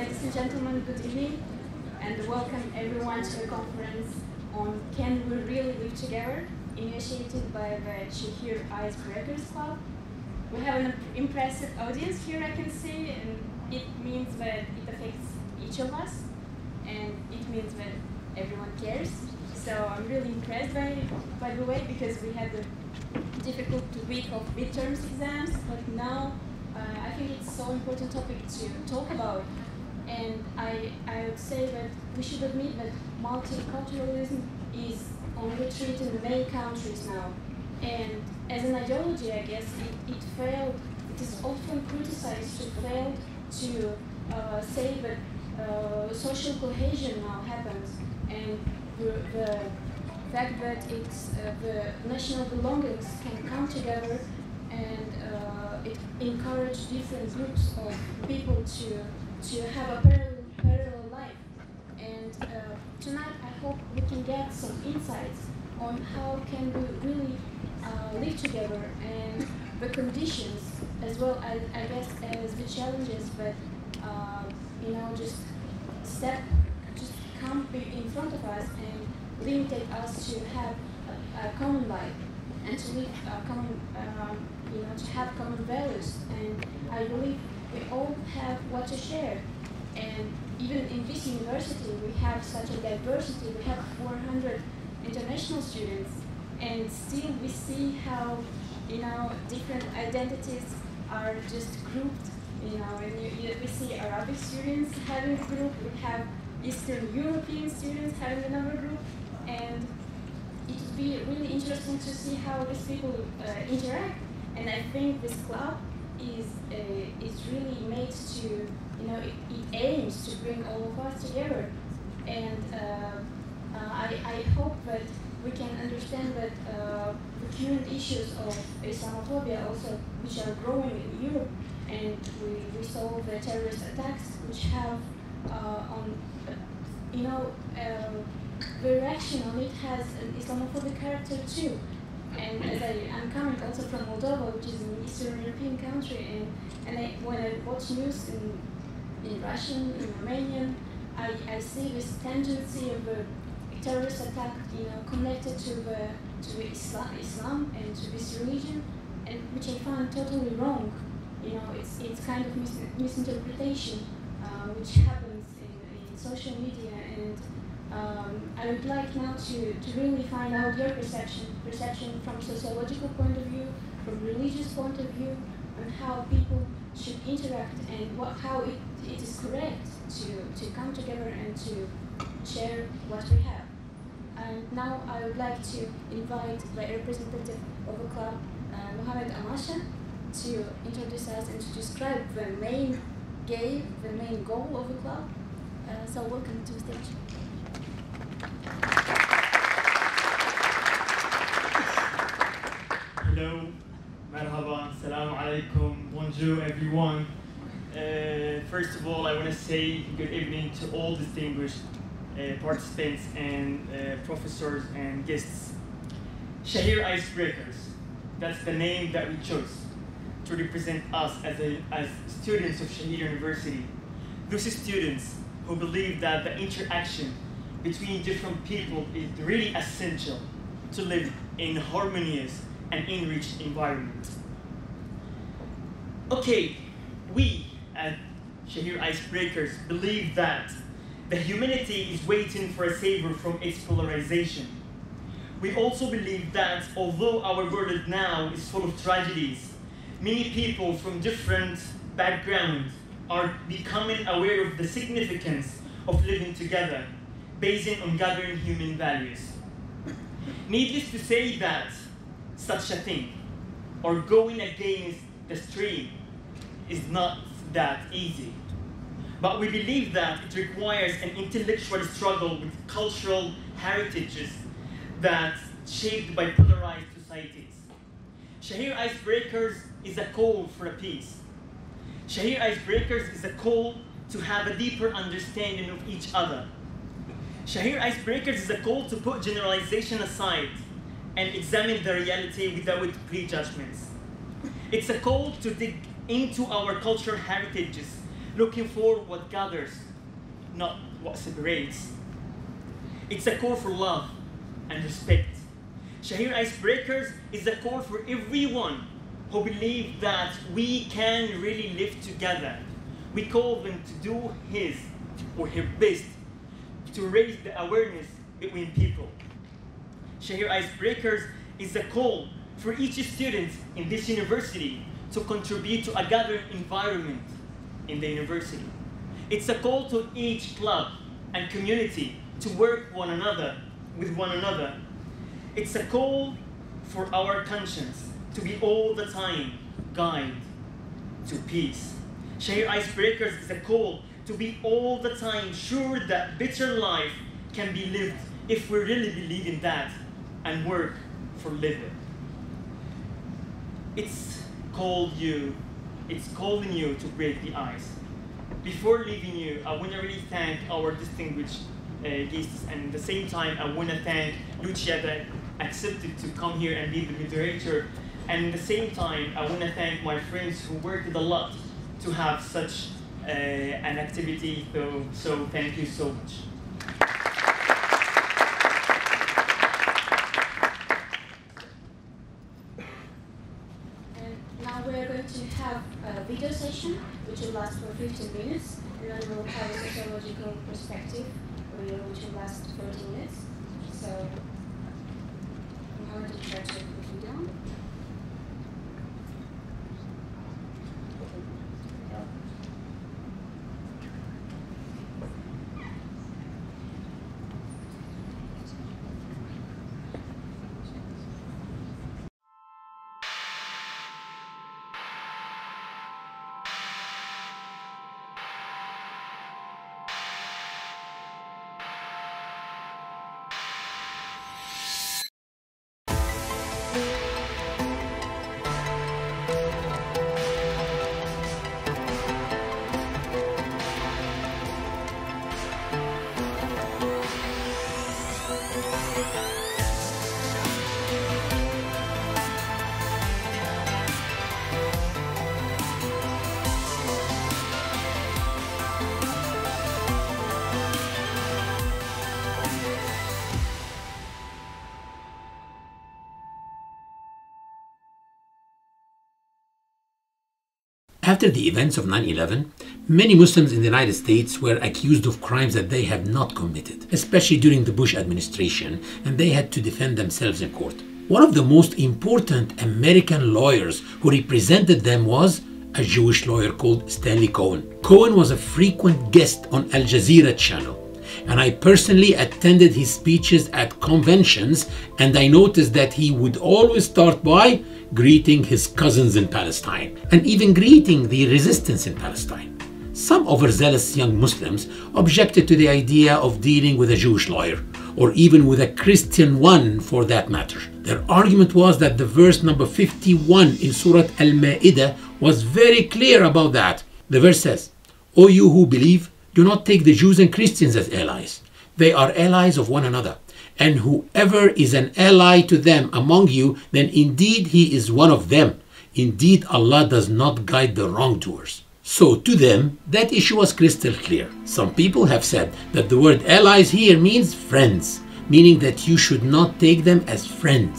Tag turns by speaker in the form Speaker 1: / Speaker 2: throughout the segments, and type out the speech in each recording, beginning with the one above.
Speaker 1: Ladies and gentlemen, good evening, and welcome everyone to a conference on Can We Really Live Together, initiated by the Şehir Icebreakers Club. We have an impressive audience here, I can see, and it means that it affects each of us, and it means that everyone cares. So I'm really impressed by the way, because we had a difficult week of midterms exams, but now I think it's so important topic to talk about. And I would say that we should admit that multiculturalism is on retreat in many countries now. And as an ideology, I guess, it failed, it is often criticized to fail to say that social cohesion now happens, and the fact that it's the national belongings can come together, and it encourages different groups of people to have a parallel life. And tonight I hope we can get some insights on how can we really live together, and the conditions, as well as, I guess, as the challenges that just come in front of us and limit us to have a common life and to live common, to have common values. And I believe we all have what to share. And even in this university, we have such a diversity. We have 400 international students, and still we see how different identities are just grouped. And we see Arabic students having a group. We have Eastern European students having another group, and it would be really interesting to see how these people interact. And I think this club is really made to, it aims to bring all of us together. And I hope that we can understand that the current issues of Islamophobia also, which are growing in Europe, and we saw the terrorist attacks which have the reaction on it has an Islamophobic character too. And as I'm coming also from Moldova, which is an Eastern European country, and when I watch news in Russian, in Romanian, I see this tendency of a terrorist attack, connected to Islam and to this religion, and which I find totally wrong. It's kind of misinterpretation which happens in social media, and I would like now to really find out your perception from sociological point of view, from religious point of view, on how people should interact, and how it is correct to come together and to share what we have. And now I would like to invite the representative of the club, Mohamed Amasha, to introduce us and to describe the main goal of the club. So welcome to the stage.
Speaker 2: Hello, marhaba, assalamu alaikum, bonjour everyone. First of all, I want to say good evening to all distinguished participants and professors and guests. Şehir Icebreakers, that's the name that we chose to represent us as students of Şehir University. Those students who believe that the interaction between different people is really essential to live in a harmonious and enriched environment. Okay, we at Şehir Icebreakers believe that the humanity is waiting for a savior from its polarization. We also believe that although our world now is full of tragedies, many people from different backgrounds are becoming aware of the significance of living together based on gathering human values. Needless to say that such a thing, or going against the stream, is not that easy. But we believe that it requires an intellectual struggle with cultural heritages that shaped by polarized societies. Şehir Icebreakers is a call for a peace. Şehir Icebreakers is a call to have a deeper understanding of each other. Şehir Icebreakers is a call to put generalization aside and examine the reality without prejudgments. It's a call to dig into our cultural heritages, looking for what gathers, not what separates. It's a call for love and respect. Shehir Icebreakers is a call for everyone who believe that we can really live together. We call them to do his or her best to raise the awareness between people. Shehir Icebreakers is a call for each student in this university to contribute to a gathering environment in the university. It's a call to each club and community to work with one another. It's a call for our conscience to be all the time guide to peace. Shehir Icebreakers is a call to be all the time sure that better life can be lived if we really believe in that and work for living. It's calling you to break the ice. Before leaving you, I want to really thank our distinguished guests, and at the same time, I want to thank Lucia that accepted to come here and be the moderator. And at the same time, I want to thank my friends who worked a lot to have such an activity. So thank you so much.
Speaker 1: And now we're going to have a video session which will last for 15 minutes, and then we'll have a sociological perspective which will last 30 minutes. So I'm going to try to put it down.
Speaker 3: After the events of 9/11, many Muslims in the United States were accused of crimes that they have not committed, especially during the Bush administration, and they had to defend themselves in court. One of the most important American lawyers who represented them was a Jewish lawyer called Stanley Cohen. Cohen was a frequent guest on Al Jazeera channel, and I personally attended his speeches at conventions, and I noticed that he would always start by greeting his cousins in Palestine, and even greeting the resistance in Palestine. Some overzealous young Muslims objected to the idea of dealing with a Jewish lawyer, or even with a Christian one for that matter. Their argument was that the verse number 51 in Surah Al-Ma'idah was very clear about that. The verse says, "O you who believe, do not take the Jews and Christians as allies. They are allies of one another. And whoever is an ally to them among you, then indeed he is one of them. Indeed, Allah does not guide the wrongdoers." So to them, that issue was crystal clear. Some people have said that the word allies here means friends, meaning that you should not take them as friends,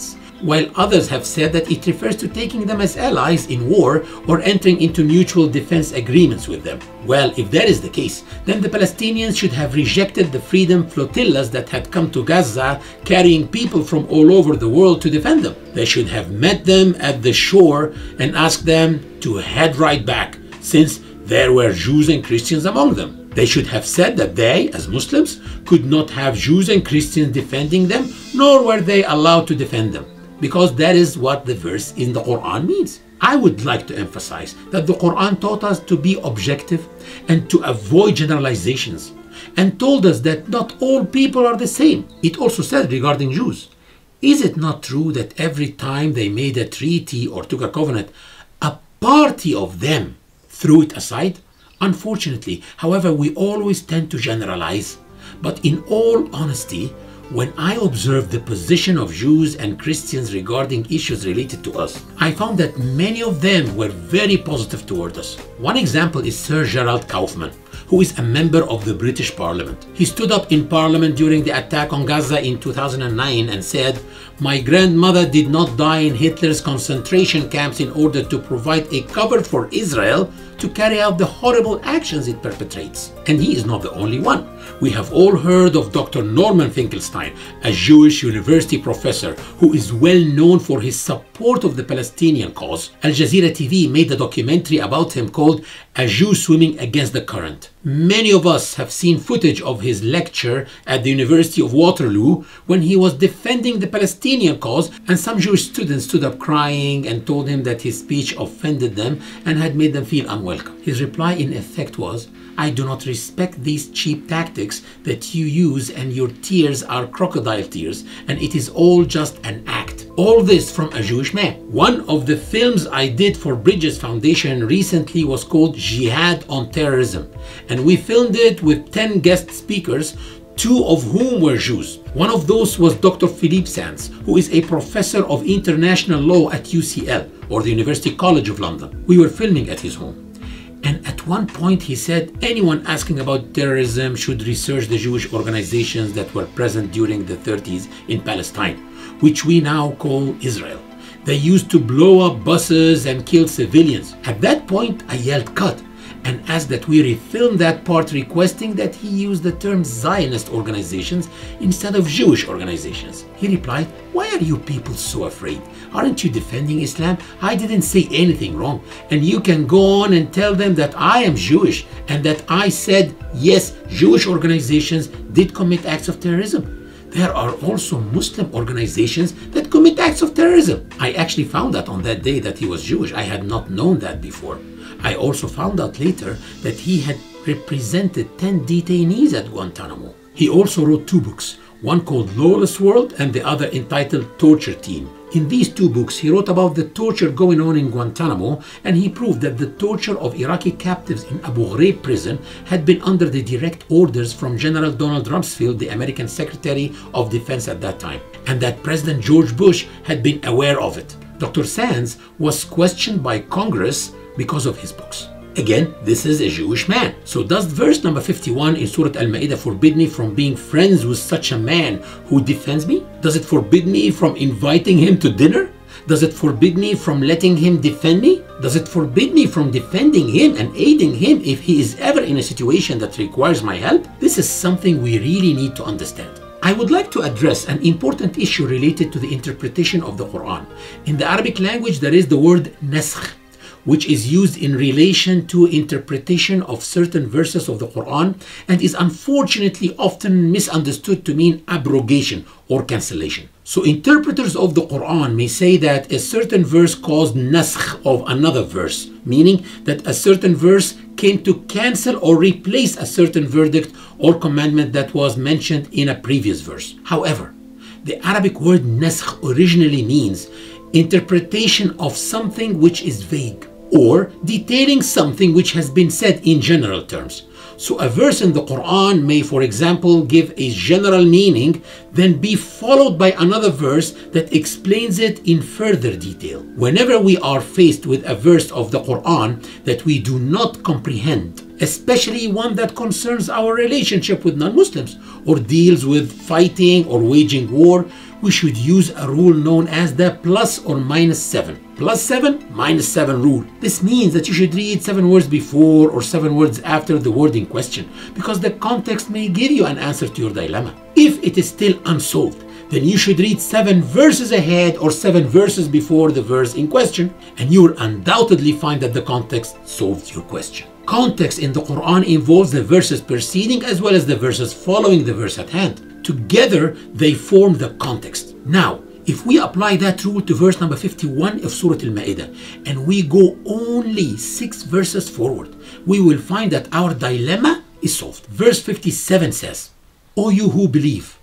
Speaker 3: while others have said that it refers to taking them as allies in war or entering into mutual defense agreements with them. Well, if that is the case, then the Palestinians should have rejected the freedom flotillas that had come to Gaza carrying people from all over the world to defend them. They should have met them at the shore and asked them to head right back, since there were Jews and Christians among them. They should have said that they, as Muslims, could not have Jews and Christians defending them, nor were they allowed to defend them, because that is what the verse in the Quran means. I would like to emphasize that the Quran taught us to be objective and to avoid generalizations, and told us that not all people are the same. It also said regarding Jews, is it not true that every time they made a treaty or took a covenant, a party of them threw it aside? Unfortunately, however, we always tend to generalize, but in all honesty, When I observed the position of Jews and Christians regarding issues related to us, I found that many of them were very positive toward us. One example is Sir Gerald Kaufman, who is a member of the British Parliament. He stood up in Parliament during the attack on Gaza in 2009 and said, "My grandmother did not die in Hitler's concentration camps in order to provide a cover for Israel to carry out the horrible actions it perpetrates." And he is not the only one. We have all heard of Dr. Norman Finkelstein, a Jewish university professor who is well known for his support of the Palestinian cause. Al Jazeera TV made a documentary about him called "A Jew Swimming Against the Current." Many of us have seen footage of his lecture at the University of Waterloo when he was defending the Palestinian cause, and some Jewish students stood up crying and told him that his speech offended them and had made them feel unwelcome. His reply in effect was, "I do not respect these cheap tactics that you use, and your tears are crocodile tears, and it is all just an act." All this from a Jewish man. One of the films I did for Bridges Foundation recently was called Jihad on Terrorism, and we filmed it with 10 guest speakers, 2 of whom were Jews. One of those was Dr. Philippe Sands, who is a professor of international law at UCL, or the University College of London. We were filming at his home. And at one point he said anyone asking about terrorism should research the Jewish organizations that were present during the 30s in Palestine, which we now call Israel. They used to blow up buses and kill civilians. At that point I yelled cut and asked that we refilm that part, requesting that he use the term Zionist organizations instead of Jewish organizations. He replied, "Why are you people so afraid? Aren't you defending Islam? I didn't say anything wrong. And you can go on and tell them that I am Jewish and that I said, yes, Jewish organizations did commit acts of terrorism. There are also Muslim organizations that commit acts of terrorism." I actually found out on that day that he was Jewish. I had not known that before. I also found out later that he had represented 10 detainees at Guantanamo. He also wrote 2 books, one called Lawless World and the other entitled Torture Team. In these 2 books, he wrote about the torture going on in Guantanamo, and he proved that the torture of Iraqi captives in Abu Ghraib prison had been under the direct orders from General Donald Rumsfeld, the American Secretary of Defense at that time, and that President George Bush had been aware of it. Dr. Sands was questioned by Congress because of his books. Again, this is a Jewish man. So does verse number 51 in Surah Al-Ma'idah forbid me from being friends with such a man who defends me? Does it forbid me from inviting him to dinner? Does it forbid me from letting him defend me? Does it forbid me from defending him and aiding him if he is ever in a situation that requires my help? This is something we really need to understand. I would like to address an important issue related to the interpretation of the Quran. In the Arabic language, there is the word naskh, which is used in relation to interpretation of certain verses of the Quran and is unfortunately often misunderstood to mean abrogation or cancellation. So interpreters of the Quran may say that a certain verse caused naskh of another verse, meaning that a certain verse came to cancel or replace a certain verdict or commandment that was mentioned in a previous verse. However, the Arabic word naskh originally means interpretation of something which is vague, or detailing something which has been said in general terms. So a verse in the Quran may, for example, give a general meaning, then be followed by another verse that explains it in further detail. Whenever we are faced with a verse of the Quran that we do not comprehend, especially one that concerns our relationship with non-Muslims or deals with fighting or waging war, we should use a rule known as the plus or minus 7. Plus 7, minus 7 rule. This means that you should read 7 words before or 7 words after the word in question, because the context may give you an answer to your dilemma. If it is still unsolved, then you should read 7 verses ahead or 7 verses before the verse in question, and you will undoubtedly find that the context solved your question. Context in the Quran involves the verses preceding as well as the verses following the verse at hand. Together, they form the context. Now, if we apply that rule to verse number 51 of Surah Al-Ma'idah, and we go only 6 verses forward, we will find that our dilemma is solved. Verse 57 says, "O you who believe,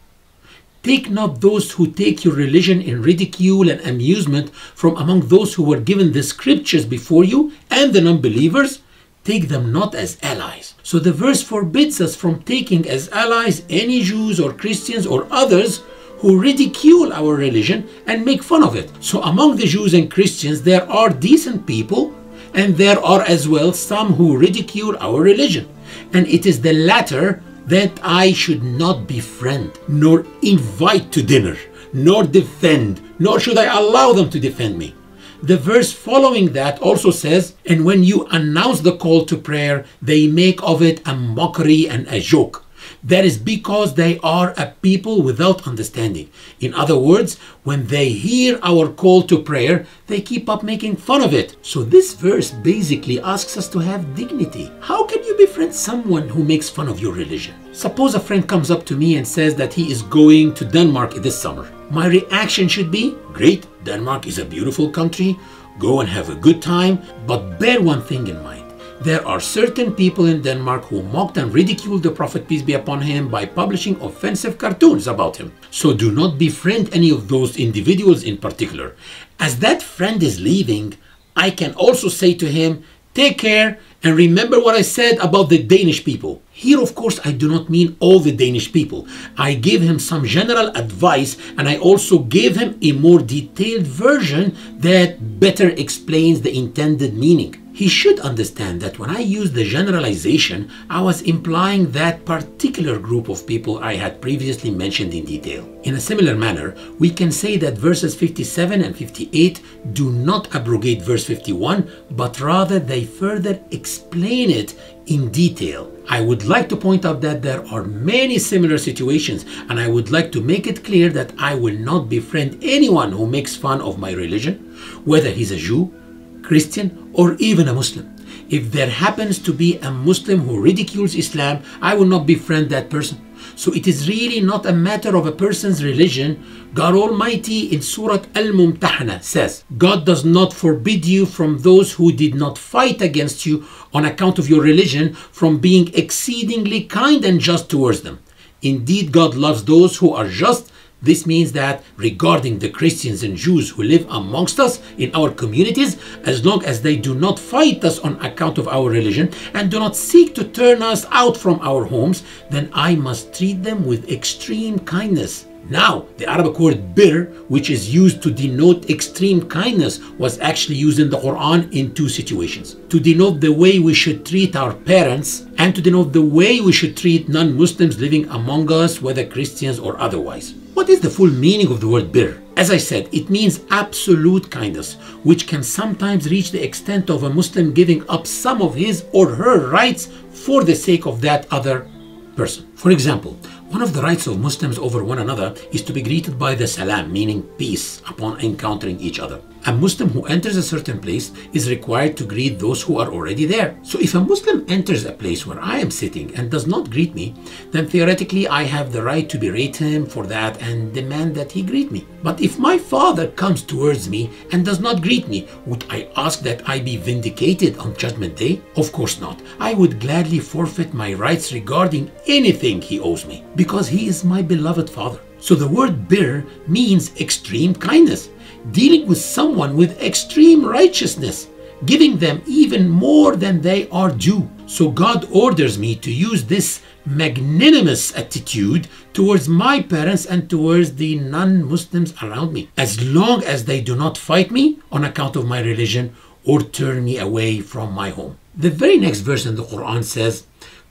Speaker 3: take not those who take your religion in ridicule and amusement from among those who were given the scriptures before you, and the non-believers, take them not as allies." So the verse forbids us from taking as allies any Jews or Christians or others who ridicule our religion and make fun of it. So among the Jews and Christians, there are decent people, and there are as well some who ridicule our religion. And it is the latter that I should not befriend, nor invite to dinner, nor defend, nor should I allow them to defend me. The verse following that also says, and when you announce the call to prayer, they make of it a mockery and a joke. That is because they are a people without understanding. In other words, when they hear our call to prayer, they keep up making fun of it. So this verse basically asks us to have dignity. How can you befriend someone who makes fun of your religion? Suppose a friend comes up to me and says that he is going to Denmark this summer. My reaction should be, great, Denmark is a beautiful country, go and have a good time, but bear one thing in mind. There are certain people in Denmark who mocked and ridiculed the Prophet, peace be upon him, by publishing offensive cartoons about him. So do not befriend any of those individuals in particular. As that friend is leaving, I can also say to him, take care and remember what I said about the Danish people. Here, of course, I do not mean all the Danish people. I gave him some general advice, and I also gave him a more detailed version that better explains the intended meaning. He should understand that when I used the generalization, I was implying that particular group of people I had previously mentioned in detail. In a similar manner, we can say that verses 57 and 58 do not abrogate verse 51, but rather they further explain it in detail. I would like to point out that there are many similar situations, and I would like to make it clear that I will not befriend anyone who makes fun of my religion, whether he's a Jew, Christian, or even a Muslim. If there happens to be a Muslim who ridicules Islam, I will not befriend that person. So it is really not a matter of a person's religion. God Almighty in Surah Al-Mumtahana says, God does not forbid you from those who did not fight against you on account of your religion from being exceedingly kind and just towards them. Indeed, God loves those who are just. This means that regarding the Christians and Jews who live amongst us in our communities, as long as they do not fight us on account of our religion and do not seek to turn us out from our homes, then I must treat them with extreme kindness. Now, the Arabic word bir, which is used to denote extreme kindness, was actually used in the Quran in two situations. To denote the way we should treat our parents and to denote the way we should treat non-Muslims living among us, whether Christians or otherwise. What is the full meaning of the word bir? As I said, it means absolute kindness, which can sometimes reach the extent of a Muslim giving up some of his or her rights for the sake of that other person. For example, one of the rights of Muslims over one another is to be greeted by the salam, meaning peace, upon encountering each other. A Muslim who enters a certain place is required to greet those who are already there. So if a Muslim enters a place where I am sitting and does not greet me, then theoretically I have the right to berate him for that and demand that he greet me. But if my father comes towards me and does not greet me, would I ask that I be vindicated on Judgment Day? Of course not. I would gladly forfeit my rights regarding anything he owes me, because he is my beloved father. So the word bir means extreme kindness, dealing with someone with extreme righteousness, giving them even more than they are due. So God orders me to use this magnanimous attitude towards my parents and towards the non-Muslims around me, as long as they do not fight me on account of my religion or turn me away from my home. The very next verse in the Quran says,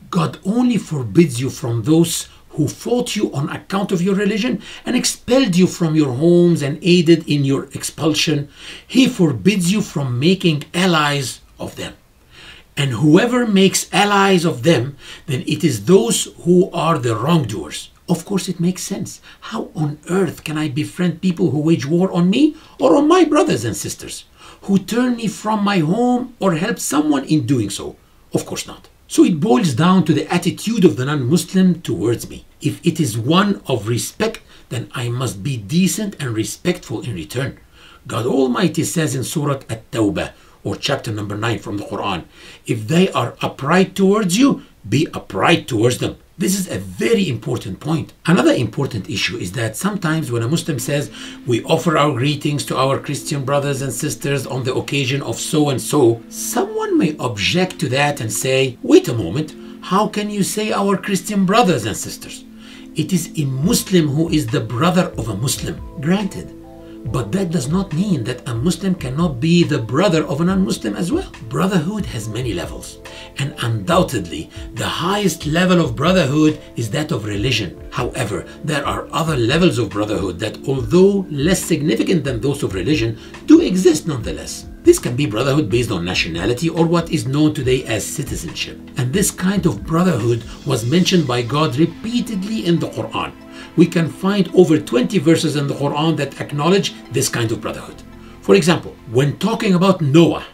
Speaker 3: God only forbids you from those who fought you on account of your religion and expelled you from your homes and aided in your expulsion. He forbids you from making allies of them. And whoever makes allies of them, then it is those who are the wrongdoers. Of course, it makes sense. How on earth can I befriend people who wage war on me or on my brothers and sisters, who turn me from my home or help someone in doing so? Of course not. So it boils down to the attitude of the non-Muslim towards me. If it is one of respect, then I must be decent and respectful in return. God Almighty says in Surah At-Tawbah, or chapter number 9 from the Quran, if they are upright towards you, be upright towards them. This is a very important point. Another important issue is that sometimes when a Muslim says, we offer our greetings to our Christian brothers and sisters on the occasion of so and so, someone may object to that and say, wait a moment, How can you say our Christian brothers and sisters? It is a Muslim who is the brother of a Muslim. Granted. But that does not mean that a Muslim cannot be the brother of a non-Muslim as well. Brotherhood has many levels. And undoubtedly, the highest level of brotherhood is that of religion. However, there are other levels of brotherhood that, although less significant than those of religion, do exist nonetheless. This can be brotherhood based on nationality or what is known today as citizenship. And this kind of brotherhood was mentioned by God repeatedly in the Quran. We can find over 20 verses in the Quran that acknowledge this kind of brotherhood. For example, when talking about Noah,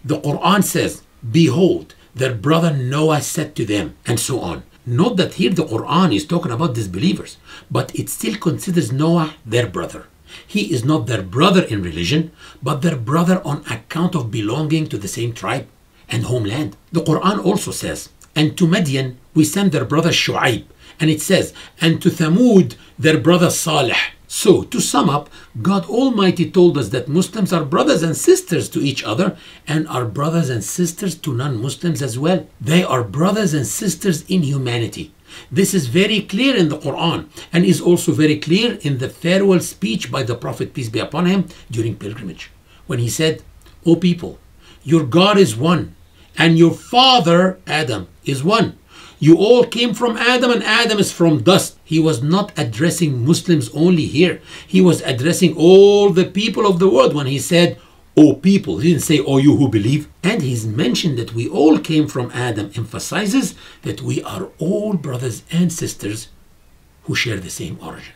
Speaker 3: the Quran says, "Behold, their brother Noah said to them," and so on. Note that here the Quran is talking about disbelievers, but it still considers Noah their brother. He is not their brother in religion, but their brother on account of belonging to the same tribe and homeland. The Quran also says, "And to Madian we sent their brother Shu'aib," and it says, "And to Thamud their brother Salih." So, to sum up, God Almighty told us that Muslims are brothers and sisters to each other and are brothers and sisters to non-Muslims as well. They are brothers and sisters in humanity. This is very clear in the Quran and is also very clear in the farewell speech by the Prophet, peace be upon him, during pilgrimage, when he said, "O people, your God is one and your father Adam is one. You all came from Adam and Adam is from dust." He was not addressing Muslims only here. He was addressing all the people of the world when he said, "O people." He didn't say, "O you who believe." And he's mentioned that we all came from Adam emphasizes that we are all brothers and sisters who share the same origin.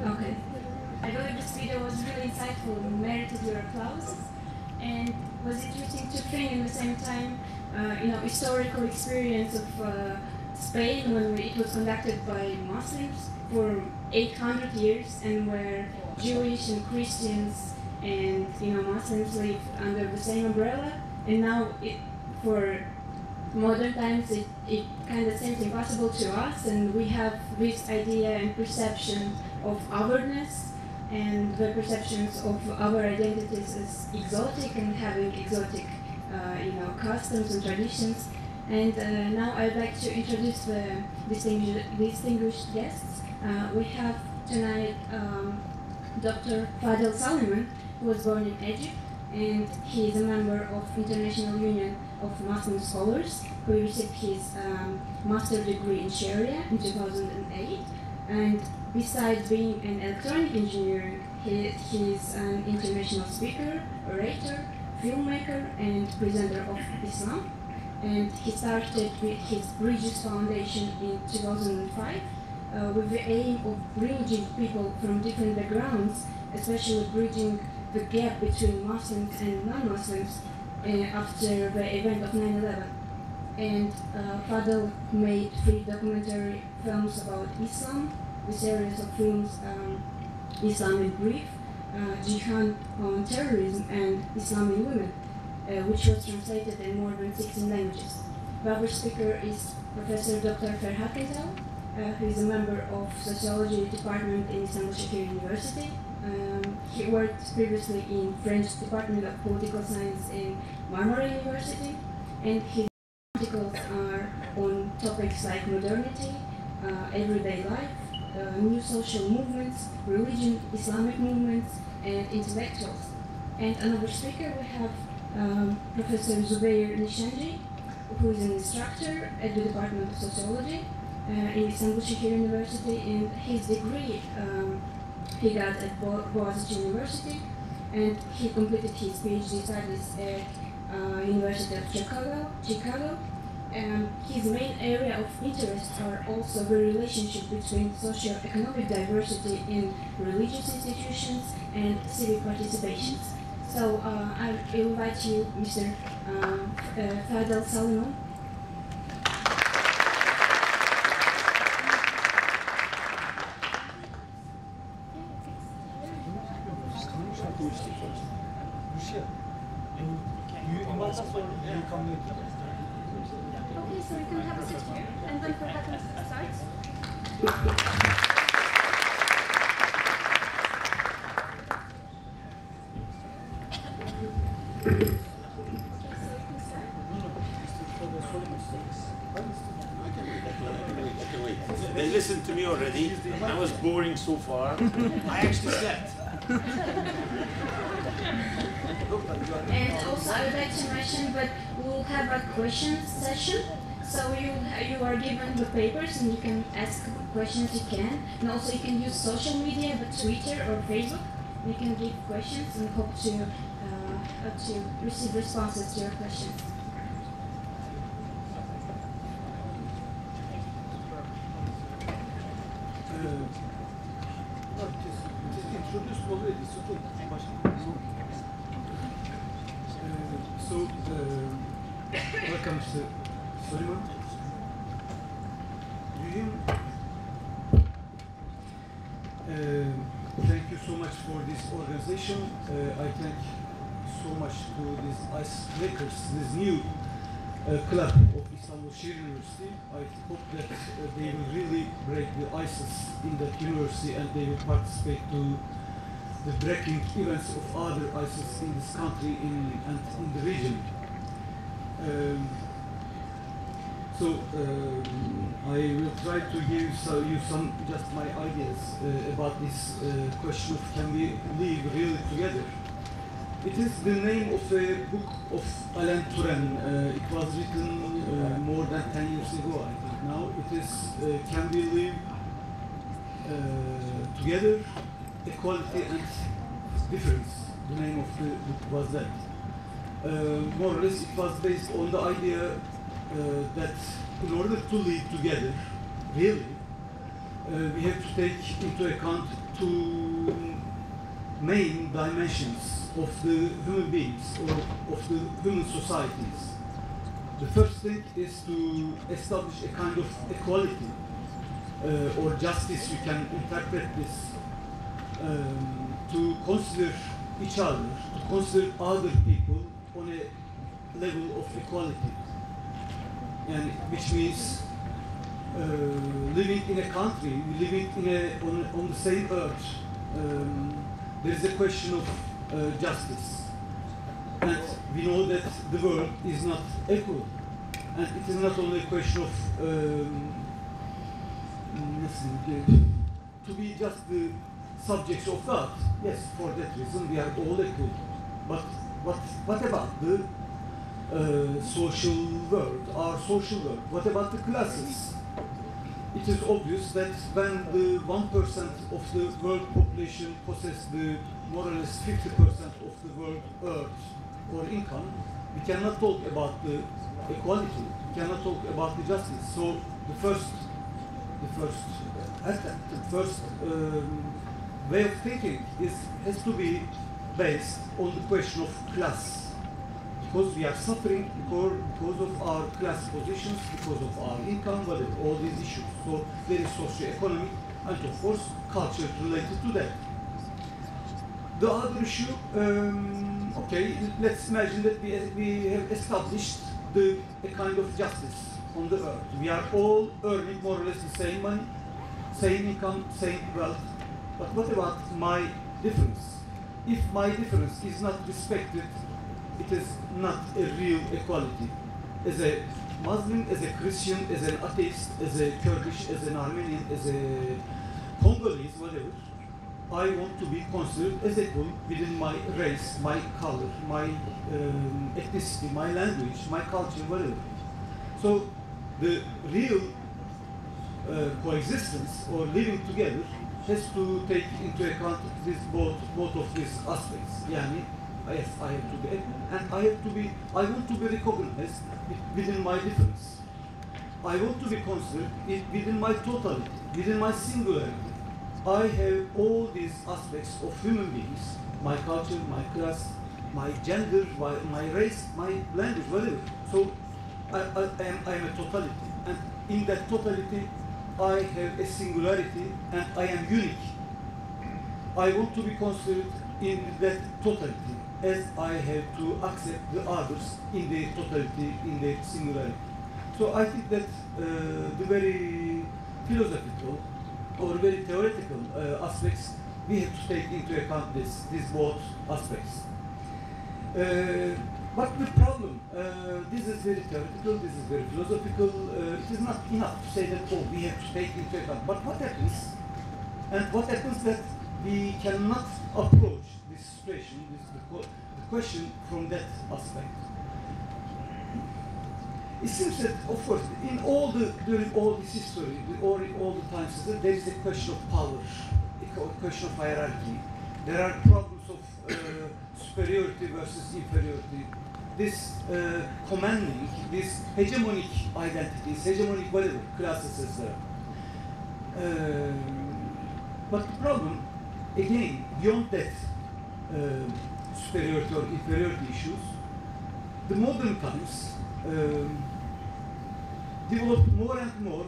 Speaker 1: Okay. I believe this video was really insightful and merited your applause. And was interesting to think in the same time, historical experience of Spain when it was conducted by Muslims for 800 years, and where Jewish and Christians and Muslims live under the same umbrella. And now, for modern times, it kind of seems impossible to us, and we have this idea and perception of otherness and the perceptions of our identities as exotic and having exotic customs and traditions. And now I'd like to introduce the distinguished guests. We have tonight Dr. Fadel Salman, who was born in Egypt, and he is a member of International Union of Muslim Scholars, who received his master's degree in Sharia in 2008. And besides being an electronic engineer, he is an international speaker, orator, filmmaker, and presenter of Islam. And he started with his Bridges Foundation in 2005 with the aim of bridging people from different backgrounds, especially bridging the gap between Muslims and non-Muslims after the event of 9/11. And Fadel made 3 documentary films about Islam, the series of films Islam in Brief, Jihad on Terrorism, and Islam in Women, which was translated in more than 16 languages. The other speaker is Professor Dr. Ferhat Ketal, who is a member of Sociology Department in Istanbulsehir University. He worked previously in French Department of Political Science in Marmara University, and his articles are on topics like modernity, everyday life, new social movements, religion, Islamic movements, and intellectuals. And another speaker, we have Professor Zubair Nishanji, who is an instructor at the Department of Sociology in Istanbulsehir University, and his degree he got at Boğaziçi University, and he completed his PhD studies at University of Chicago, His main area of interest are also the relationship between socio-economic diversity in religious institutions and civic participations. So I invite you, Mr. Fadel Salomon.
Speaker 4: Okay, so we can have a sit here, and then perhaps start.
Speaker 5: They listened to me already. I was boring so far. I actually slept.
Speaker 1: And also I would like to mention that we'll have a questions session. So you are given the papers and you can ask questions you can. And also you can use social media, the Twitter or Facebook. You can give questions and hope to receive responses to your questions.
Speaker 6: Introduced already, so welcome to Suleiman. Thank you so much for this organization. I thank so much to these Icebreakers, this new club of İstanbulsehir University. I hope that they will really break the ices in that university and they will participate to the breaking events of other ices in this country and in the region. I will try to give you some just my ideas about this question of can we live really together. It is the name of a book of Alain Touraine. It was written more than 10 years ago, I think. Now it is Can We Live Together, Equality and Difference. The name of the book was that. More or less it was based on the idea that in order to live together, really, we have to take into account two main dimensions of the human beings or of the human societies. The first thing is to establish a kind of equality or justice, you can interpret this, to consider each other, to consider other people on a level of equality. And which means living in a country, living in on the same earth, there is a question of justice. And we know that the world is not equal. And it is not only a question of to be just the subjects of God. Yes, for that reason we are all equal. But what about the social world, our social world? What about the classes? It is obvious that when the 1% of the world population possess the more or less 50% of the world earth or income, we cannot talk about the equality, we cannot talk about the justice. So the first way of thinking has to be based on the question of class. Because we are suffering because of our class positions, because of our income, whatever, all these issues. So there is socio-economic and of course culture related to that. The other issue, okay, let's imagine that we have established a kind of justice on the earth. We are all earning more or less the same money, same income, same wealth. But what about my difference? If my difference is not respected, it is not a real equality. As a Muslim, as a Christian, as an atheist, as a Kurdish, as an Armenian, as a Congolese, whatever, I want to be considered as equal within my race, my color, my ethnicity, my language, my culture, whatever. So the real coexistence or living together has to take into account both of these aspects. Yani, Yes, I have to be, and I have to be. I want to be recognized within my difference. I want to be considered within my totality, within my singularity. I have all these aspects of human beings: my culture, my class, my gender, my race, my language, whatever. So I am a totality, and in that totality, I have a singularity, and I am unique. I want to be considered in that totality, as I have to accept the others in their totality, in their singularity. So I think that the very philosophical or very theoretical aspects, we have to take into account these both aspects. But the problem, this is very theoretical, this is very philosophical, it is not enough to say that, oh, we have to take into account. But what happens? And what happens that we cannot approach this situation, the question from that aspect. It seems that, of course, during all this history, or in all the times, there is a question of power, a question of hierarchy. There are problems of superiority versus inferiority. This commanding, this hegemonic identities, hegemonic whatever, classes as there. But the problem, again, beyond that superiority or inferiority issues, the modern times developed more and more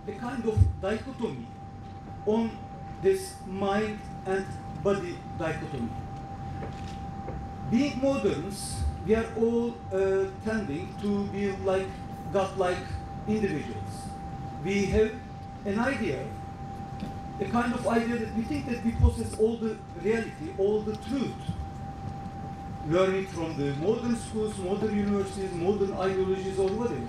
Speaker 6: a kind of dichotomy on this mind and body dichotomy. Being moderns, we are all tending to be like godlike individuals. We have an idea, a kind of idea that we think that we possess all the reality, all the truth, learning from the modern schools, modern universities, modern ideologies, or whatever.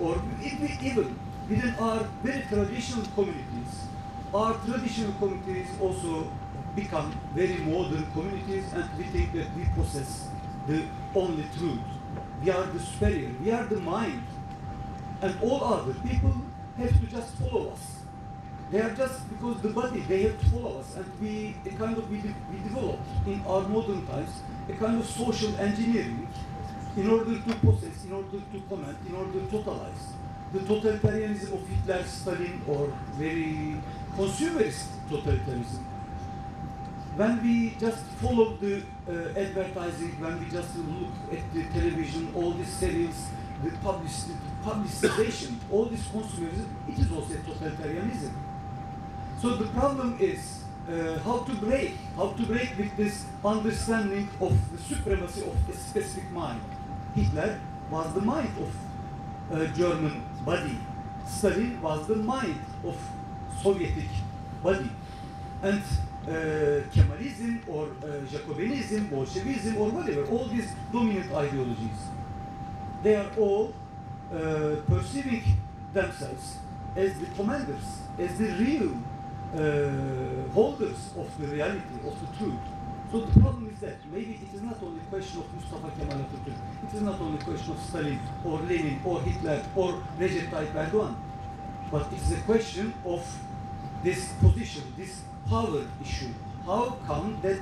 Speaker 6: Or even within our very traditional communities, our traditional communities also become very modern communities, and we think that we possess the only truth. We are the superior, we are the mind, and all other people have to just follow us. They are just, because the body, they have to follow us, and we developed in our modern times a kind of social engineering in order to possess, in order to comment, in order to totalize. The totalitarianism of Hitler, Stalin, or very consumerist totalitarianism. When we just follow the advertising, when we just look at the television, all these serials, the publicization, all this consumerism, it is also totalitarianism. So the problem is how to break with this understanding of the supremacy of a specific mind. Hitler was the mind of German body. Stalin was the mind of Sovietic body. And Kemalism or Jacobinism, Bolshevism, or whatever, all these dominant ideologies, they are all perceiving themselves as the commanders, as the real holders of the reality, of the truth. So the problem is that maybe it is not only a question of Mustafa Kemal Atatürk, it is not only a question of Stalin, or Lenin, or Hitler, or Recep Tayyip Erdogan, but it is a question of this position, this power issue. How come that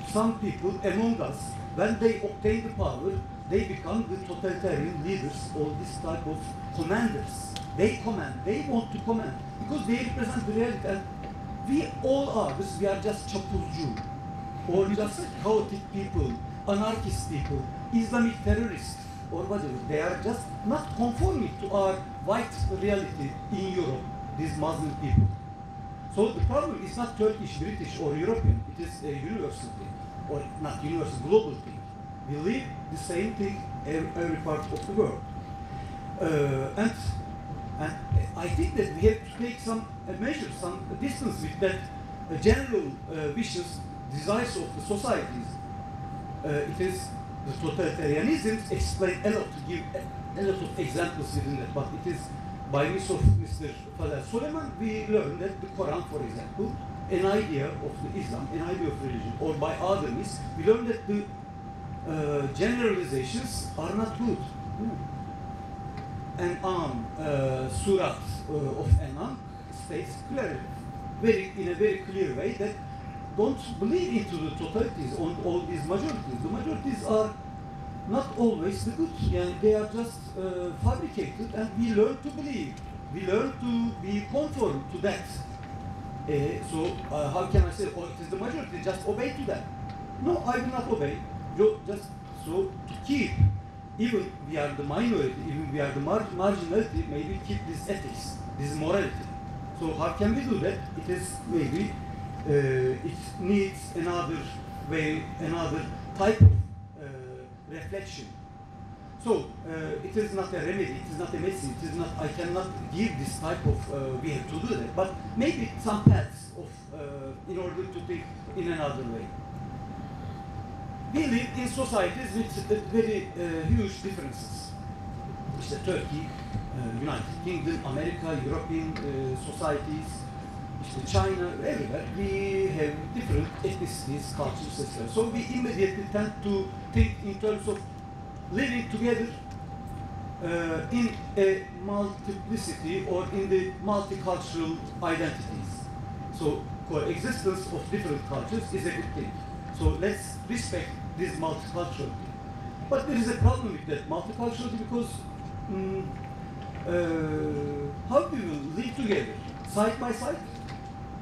Speaker 6: some people among us, when they obtain the power, they become the totalitarian leaders or this type of commanders? They command, they want to command, because they represent the reality. And we all are, we are just çapulcu, or just chaotic people, anarchist people, Islamic terrorists, or whatever. They are just not conforming to our white reality in Europe, these Muslim people. So the problem is not Turkish, British, or European. It is a universal thing, or not universal, global thing. We live the same thing every part of the world. And I think that we have to take some measures, some distance with that general vicious desires of the societies. It is the totalitarianism explain a lot, to give a lot of examples within that, but it is by means of Mr. Father Suleiman, we learn that the Quran, for example, an idea of the Islam, an idea of religion, or by other means, we learn that the generalizations are not good. An'am, Surat of An'am states clearly, in a very clear way, that don't believe into the totalities on all these majorities. The majorities are not always the good. Yeah, they are just fabricated, and we learn to believe. We learn to be conform to that. So how can I say, oh, it is the majority, just obey to that? No, I will not obey. Just so to keep, even we are the minority, even we are the marginality, maybe keep this ethics, this morality. So how can we do that? It is maybe, it needs another way, another type of reflection. So it is not a remedy, it is not a medicine, it is not, I cannot give this type of, we have to do that, but maybe some paths of, in order to think in another way. We live in societies with very huge differences. İşte Turkey, United Kingdom, America, European societies, işte China, everywhere. We have different ethnicities, cultures, etc. So we immediately tend to think in terms of living together in a multiplicity or in the multicultural identities. So coexistence of different cultures is a good thing. So let's respect this multiculturality. But there is a problem with that multiculturality because how do you live together? Side by side?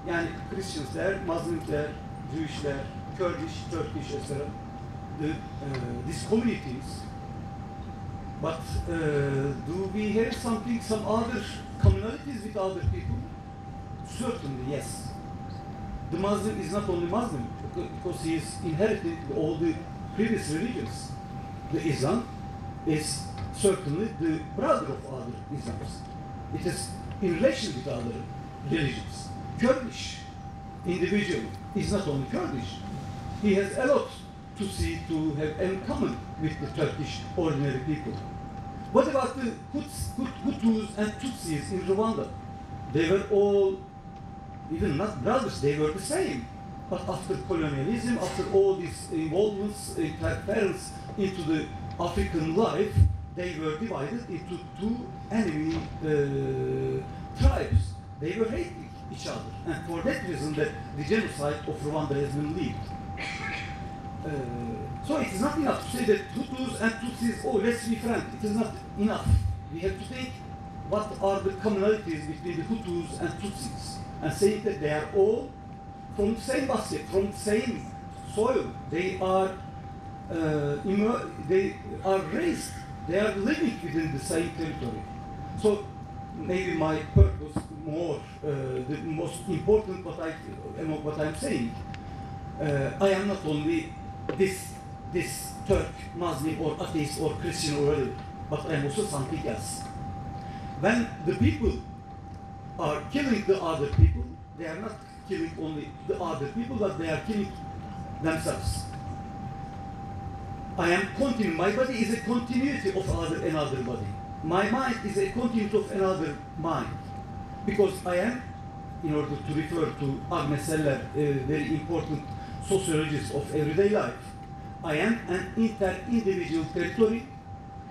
Speaker 6: Yani Christiansler, Muslimsler, Jewishler, Kurdish, Turkish, etc. These communities. But do we have something, some other commonalities with other people? Certainly, yes. The Muslim is not only Muslim because he is inherited all the previous religions. The Islam is certainly the brother of other Islams. It is in relation with other religions. Kurdish individual is not only Kurdish. He has a lot to see, to have in common with the Turkish ordinary people. What about the Hutus and Tutsis in Rwanda? They were all, even not brothers, they were the same. But after colonialism, after all these involvements, interference into the African life, they were divided into two enemy tribes. They were hating each other. And for that reason that the genocide of Rwanda has been lead. So it is not enough to say that Hutus and Tutsis, oh, let's be friends. It is not enough. We have to think what are the commonalities between the Hutus and Tutsis and say that they are all from the same basket, from the same soil. They are raised, they are living within the same territory. So maybe my purpose more, the most important what I'm saying, I am not only this Turk, Muslim or atheist or Christian or whatever, but I am also something else. When the people are killing the other people, they are not killing only the other people, but they are killing themselves. I am continuing. My body is a continuity of another body. My mind is a continuity of another mind. Because I am, in order to refer to Agnes Seller, a very important sociologist of everyday life, I am an inter-individual territory,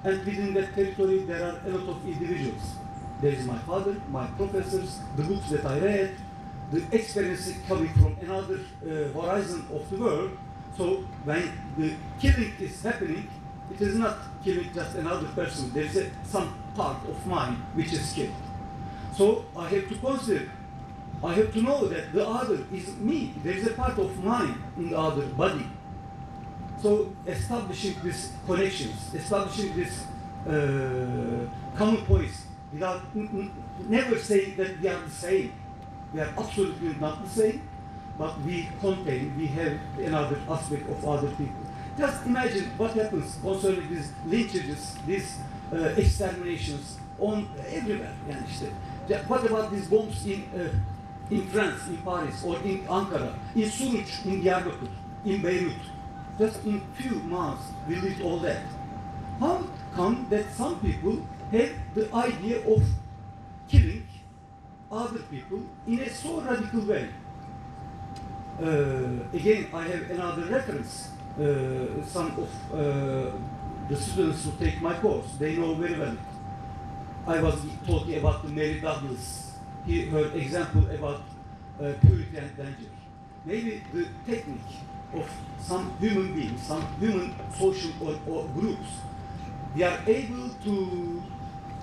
Speaker 6: and within that territory there are a lot of individuals. There is my father, my professors, the books that I read, the experiences coming from another horizon of the world. So when the killing is happening, it is not killing just another person. There is some part of mine which is killed. So I have to consider, I have to know that the other is me. There is a part of mine in the other body. So establishing these connections, establishing this common points, without never saying that we are the same. We are absolutely not the same, but we contain, we have another aspect of other people. Just imagine what happens concerning these lynchages, these exterminations on everywhere. What about these bombs in France, in Paris, or in Ankara, in Suruç, in Diyarbakır, in Beirut? Just in few months, we lived all that. How come that some people have the idea of killing other people in a so radical way? Again, I have another reference. Some of the students who take my course, they know very well. I was talking about Mary Douglas. Her example about purity and danger. maybe the technique of some human beings, some human social or groups, they are able to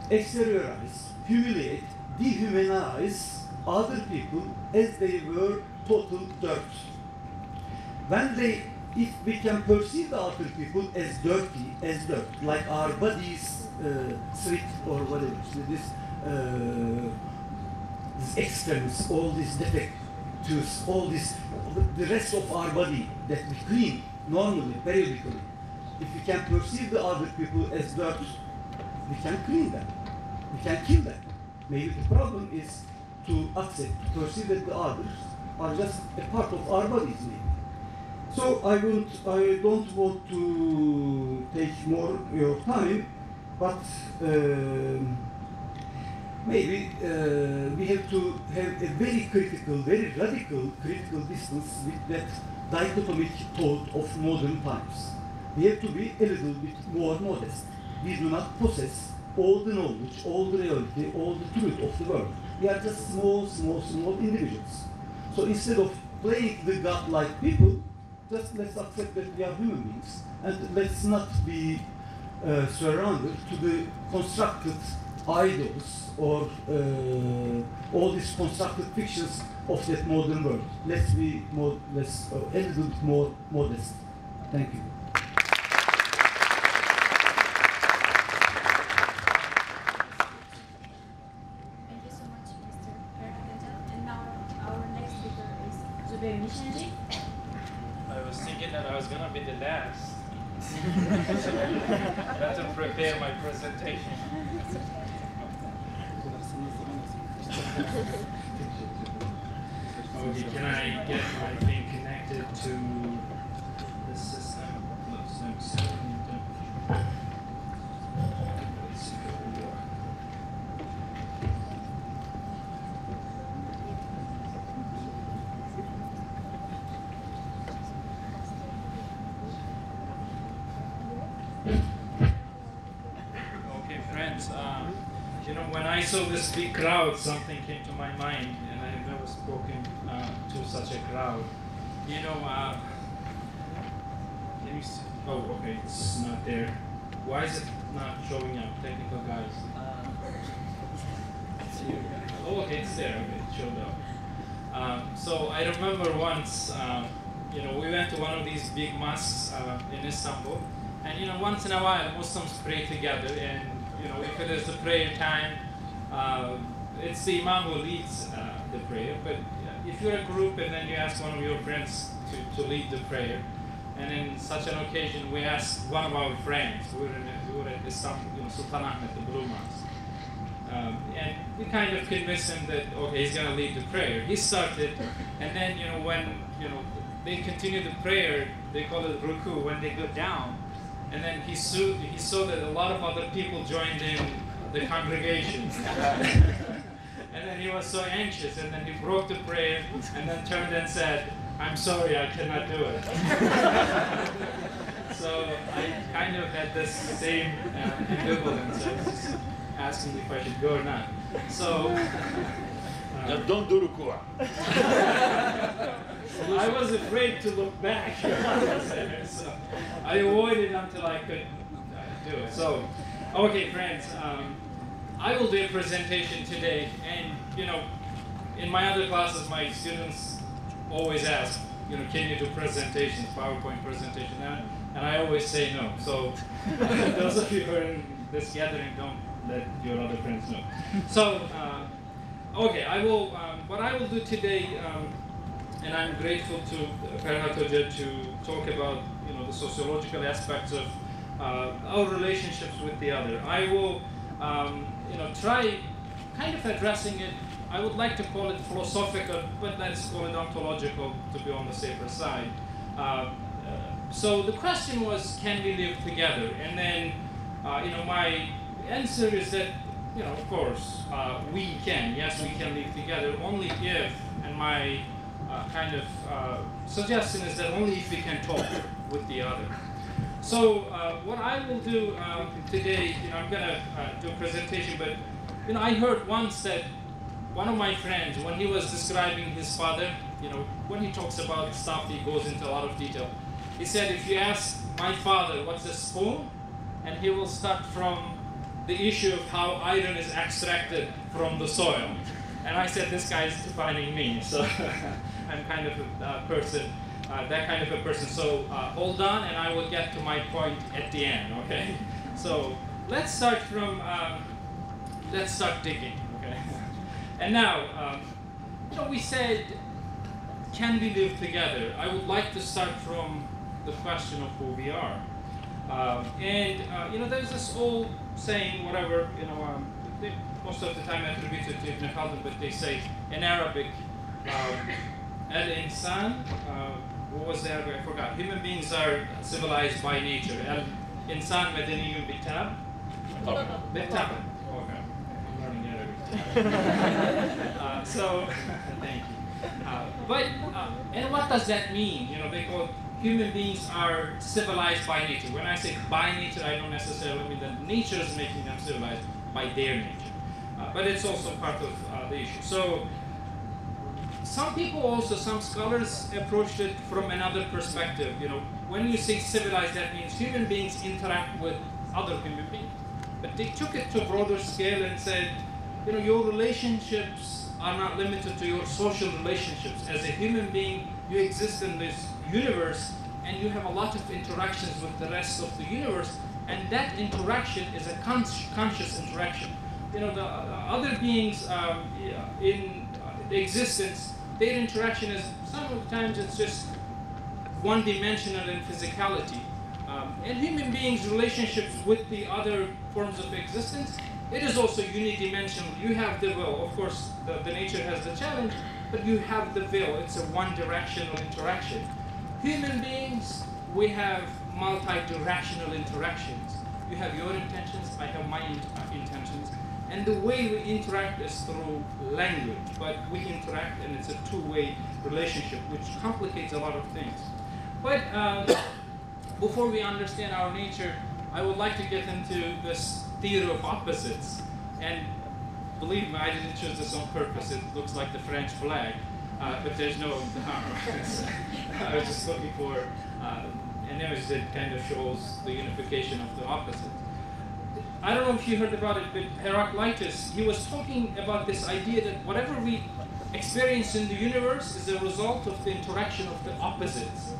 Speaker 6: exteriorize, humiliate, dehumanize other people as they were total dirt. If we can perceive the other people as dirty, as dirt, like our bodies, street or whatever, this excrements, all these defects, all this, the rest of our body that we clean normally, periodically. If we can perceive the other people as dirt, we can clean them. We can kill them. Maybe the problem is to accept, to perceive that the others are just a part of our bodies, maybe. So I don't want to take more your time, but maybe we have to have a very critical, very radical critical distance with that dichotomic thought of modern times. We have to be a little bit more modest. We do not possess all the knowledge, all the reality, all the truth of the world. We are just small individuals. So instead of playing the God-like people, just let's accept that we are human beings, and let's not be surrounded to the constructed idols or all these constructed fictions of that modern world. Let's be a little bit more modest. Thank you.
Speaker 1: Thank you so much, Mr. Ferhat. And now our next speaker is İcebreakers.
Speaker 7: I was thinking that I was going to be the last. I had to prepare my presentation. Okay, can I get my thing connected to the system? You know, when I saw this big crowd, something came to my mind, and I have never spoken to such a crowd. You know, can you see? Oh, okay, it's not there. Why is it not showing up, technical guys? Oh, okay, it's there. Okay, it showed up. So I remember once, you know, we went to one of these big mosques in Istanbul, and you know, once in a while, Muslims pray together, and you know, if it is the prayer time, it's the imam who leads the prayer. But if you're a group and then you ask one of your friends to lead the prayer, and in such an occasion we asked one of our friends, we were at Istanbul, you know, Sultan Ahmed, the Blue Mosque, and we kind of convinced him that okay, he's going to lead the prayer. He started, and then you know when you know they continue the prayer, they call it ruku when they go down. And then he saw that a lot of other people joined in the congregation. And then he was so anxious, and then he broke the prayer, and then turned and said, "I'm sorry, I cannot do it." So I kind of had this same ambivalence. I was just asking if I should go or not. So
Speaker 5: Just don't do ruku'ah.
Speaker 7: I was afraid to look back. So I avoided until I could do it. So, okay, friends, I will do a presentation today, and you know, in my other classes, my students always ask, you know, can you do presentations, PowerPoint presentation? And I always say no. So those of you who are in this gathering, don't let your other friends know. So, okay, I will. What I will do today. And I'm grateful to Ferhat Hoca to talk about, you know, the sociological aspects of our relationships with the other. I will, you know, try kind of addressing it. I would like to call it philosophical, but let's call it ontological to be on the safer side. So the question was, can we live together? And then, you know, my answer is that, you know, of course, we can. Yes, we can live together only if, and my kind of suggestion is that only if we can talk with the other. So what I will do today, you know, I'm going to do a presentation, but you know, I heard once that one of my friends, when he was describing his father, when he talks about stuff, he goes into a lot of detail. He said, if you ask my father what's a spoon, and he will start from the issue of how iron is extracted from the soil. And I said, this guy is defining me, so I'm kind of a person, that kind of a person. So hold on, and I will get to my point at the end, okay? So let's start from, let's start digging, okay? And now, we said, can we live together? I would like to start from the question of who we are. There's this old saying, whatever, they most of the time attributed to Ibn Khaldun, but they say in Arabic, al-insan, what was the Arabic? I forgot. Human beings are civilized by nature. Al-insan madaniyun bitab. Bitab. Okay. I'm learning Arabic. Thank you. And what does that mean? They call human beings are civilized by nature. When I say by nature, I don't necessarily mean that nature is making them civilized by their nature. But it's also part of the issue. So some people also, some scholars approached it from another perspective. When you say civilized, that means human beings interact with other human beings. But they took it to a broader scale and said, your relationships are not limited to your social relationships. As a human being, you exist in this universe, and you have a lot of interactions with the rest of the universe, and that interaction is a conscious interaction. The other beings in existence, their interaction is sometimes it's just one-dimensional in physicality. And human beings' relationships with the other forms of existence, it is also unidimensional. You have the will. Of course, the nature has the challenge, but you have the will. It's a one-directional interaction. Human beings, we have multi-directional interactions. You have your intentions, I have my intentions. And the way we interact is through language, but we interact and it's a two-way relationship, which complicates a lot of things. But before we understand our nature, I would like to get into this theory of opposites. And believe me, I didn't choose this on purpose. It looks like the French flag, but there's no I was just looking for an image that kind of shows the unification of the opposites. I don't know if you heard about it, but Heraclitus, he was talking about this idea that whatever we experience in the universe is a result of the interaction of the opposites.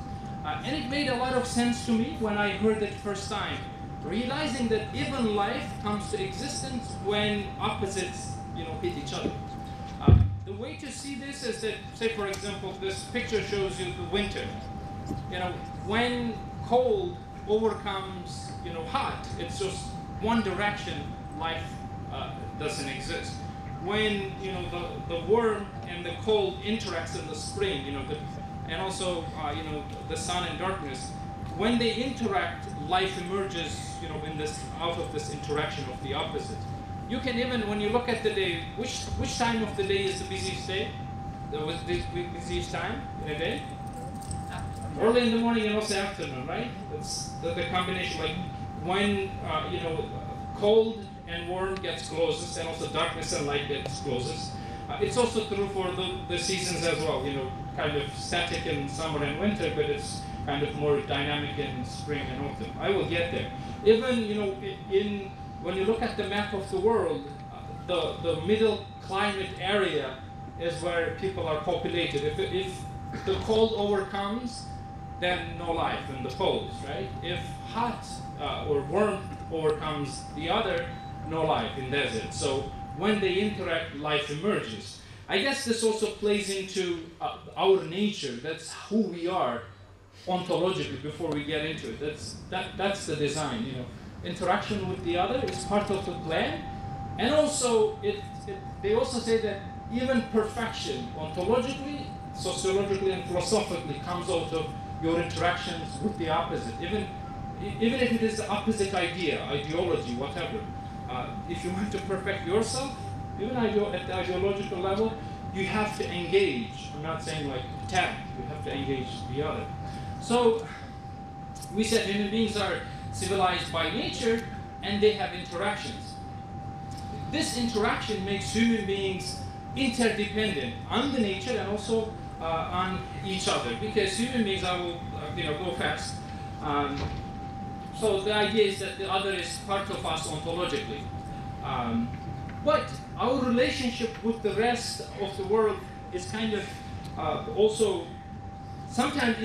Speaker 7: And it made a lot of sense to me when I heard it first time, realizing that even life comes to existence when opposites, hit each other. The way to see this is that, say for example, this picture shows you the winter. When cold overcomes, hot, it's just one direction, life doesn't exist. When the warm and the cold interacts in the spring, and also the sun and darkness, when they interact, life emerges out of this interaction of the opposite. You can even, when you look at the day, which time of the day is the busiest day? The busiest time in a day? Early in the morning and also afternoon, right? It's the combination, like when cold and warm gets closest, and also darkness and light gets closest. It's also true for the seasons as well, kind of static in summer and winter, but it's kind of more dynamic in spring and autumn. I will get there. Even, when you look at the map of the world, the middle climate area is where people are populated. If the cold overcomes, then no life in the poles, right? If hot or warm overcomes the other, no life in desert. So when they interact, life emerges. I guess this also plays into our nature. That's who we are ontologically before we get into it. That's the design. Interaction with the other is part of the plan. And also, they also say that even perfection, ontologically, sociologically, and philosophically, comes out of your interactions with the opposite. Even if it is the opposite idea, ideology, whatever. If you want to perfect yourself, even at the ideological level, you have to engage. I'm not saying like attack, you have to engage the other. So we said human beings are civilized by nature and they have interactions. This interaction makes human beings interdependent on the nature and also on each other, because human beings, I will go fast. So the idea is that the other is part of us ontologically. But our relationship with the rest of the world is kind of also, sometimes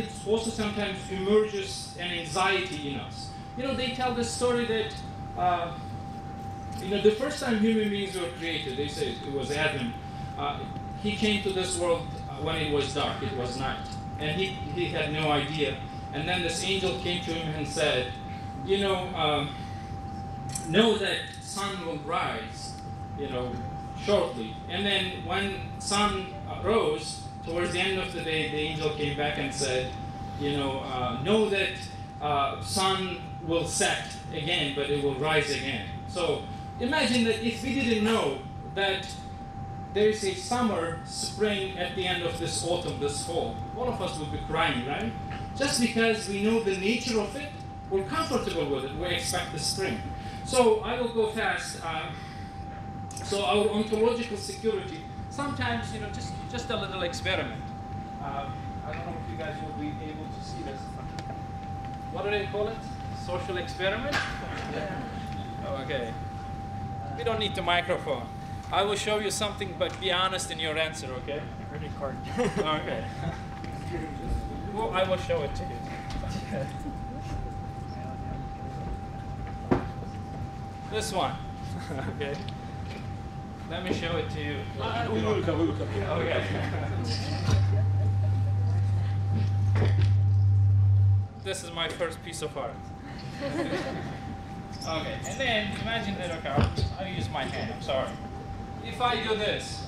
Speaker 7: emerges an anxiety in us. They tell the story that the first time human beings were created, they say it was Adam. He came to this world when it was dark, it was night, and he had no idea. And then this angel came to him and said, know that sun will rise, shortly. And then when sun rose, towards the end of the day, the angel came back and said, know that sun will set again, but it will rise again. So imagine that if we didn't know that there is a summer, spring at the end of this autumn, this fall, all of us would be crying, right? Just because we know the nature of it, we're comfortable with it, we expect the spring. So I will go fast. So our ontological security, sometimes, just a little experiment. I don't know if you guys will be able to see this. What do they call it? Social experiment? Okay. We don't need the microphone. I will show you something, but be honest in your answer, okay?
Speaker 2: Credit card.
Speaker 7: Okay. Well, I will show it to you. This one. Okay. Let me show it to you.
Speaker 5: We will come.
Speaker 7: Okay. This is my first piece of art. Okay, and then imagine that, okay, I'll use my hand, I'm sorry. If I do this,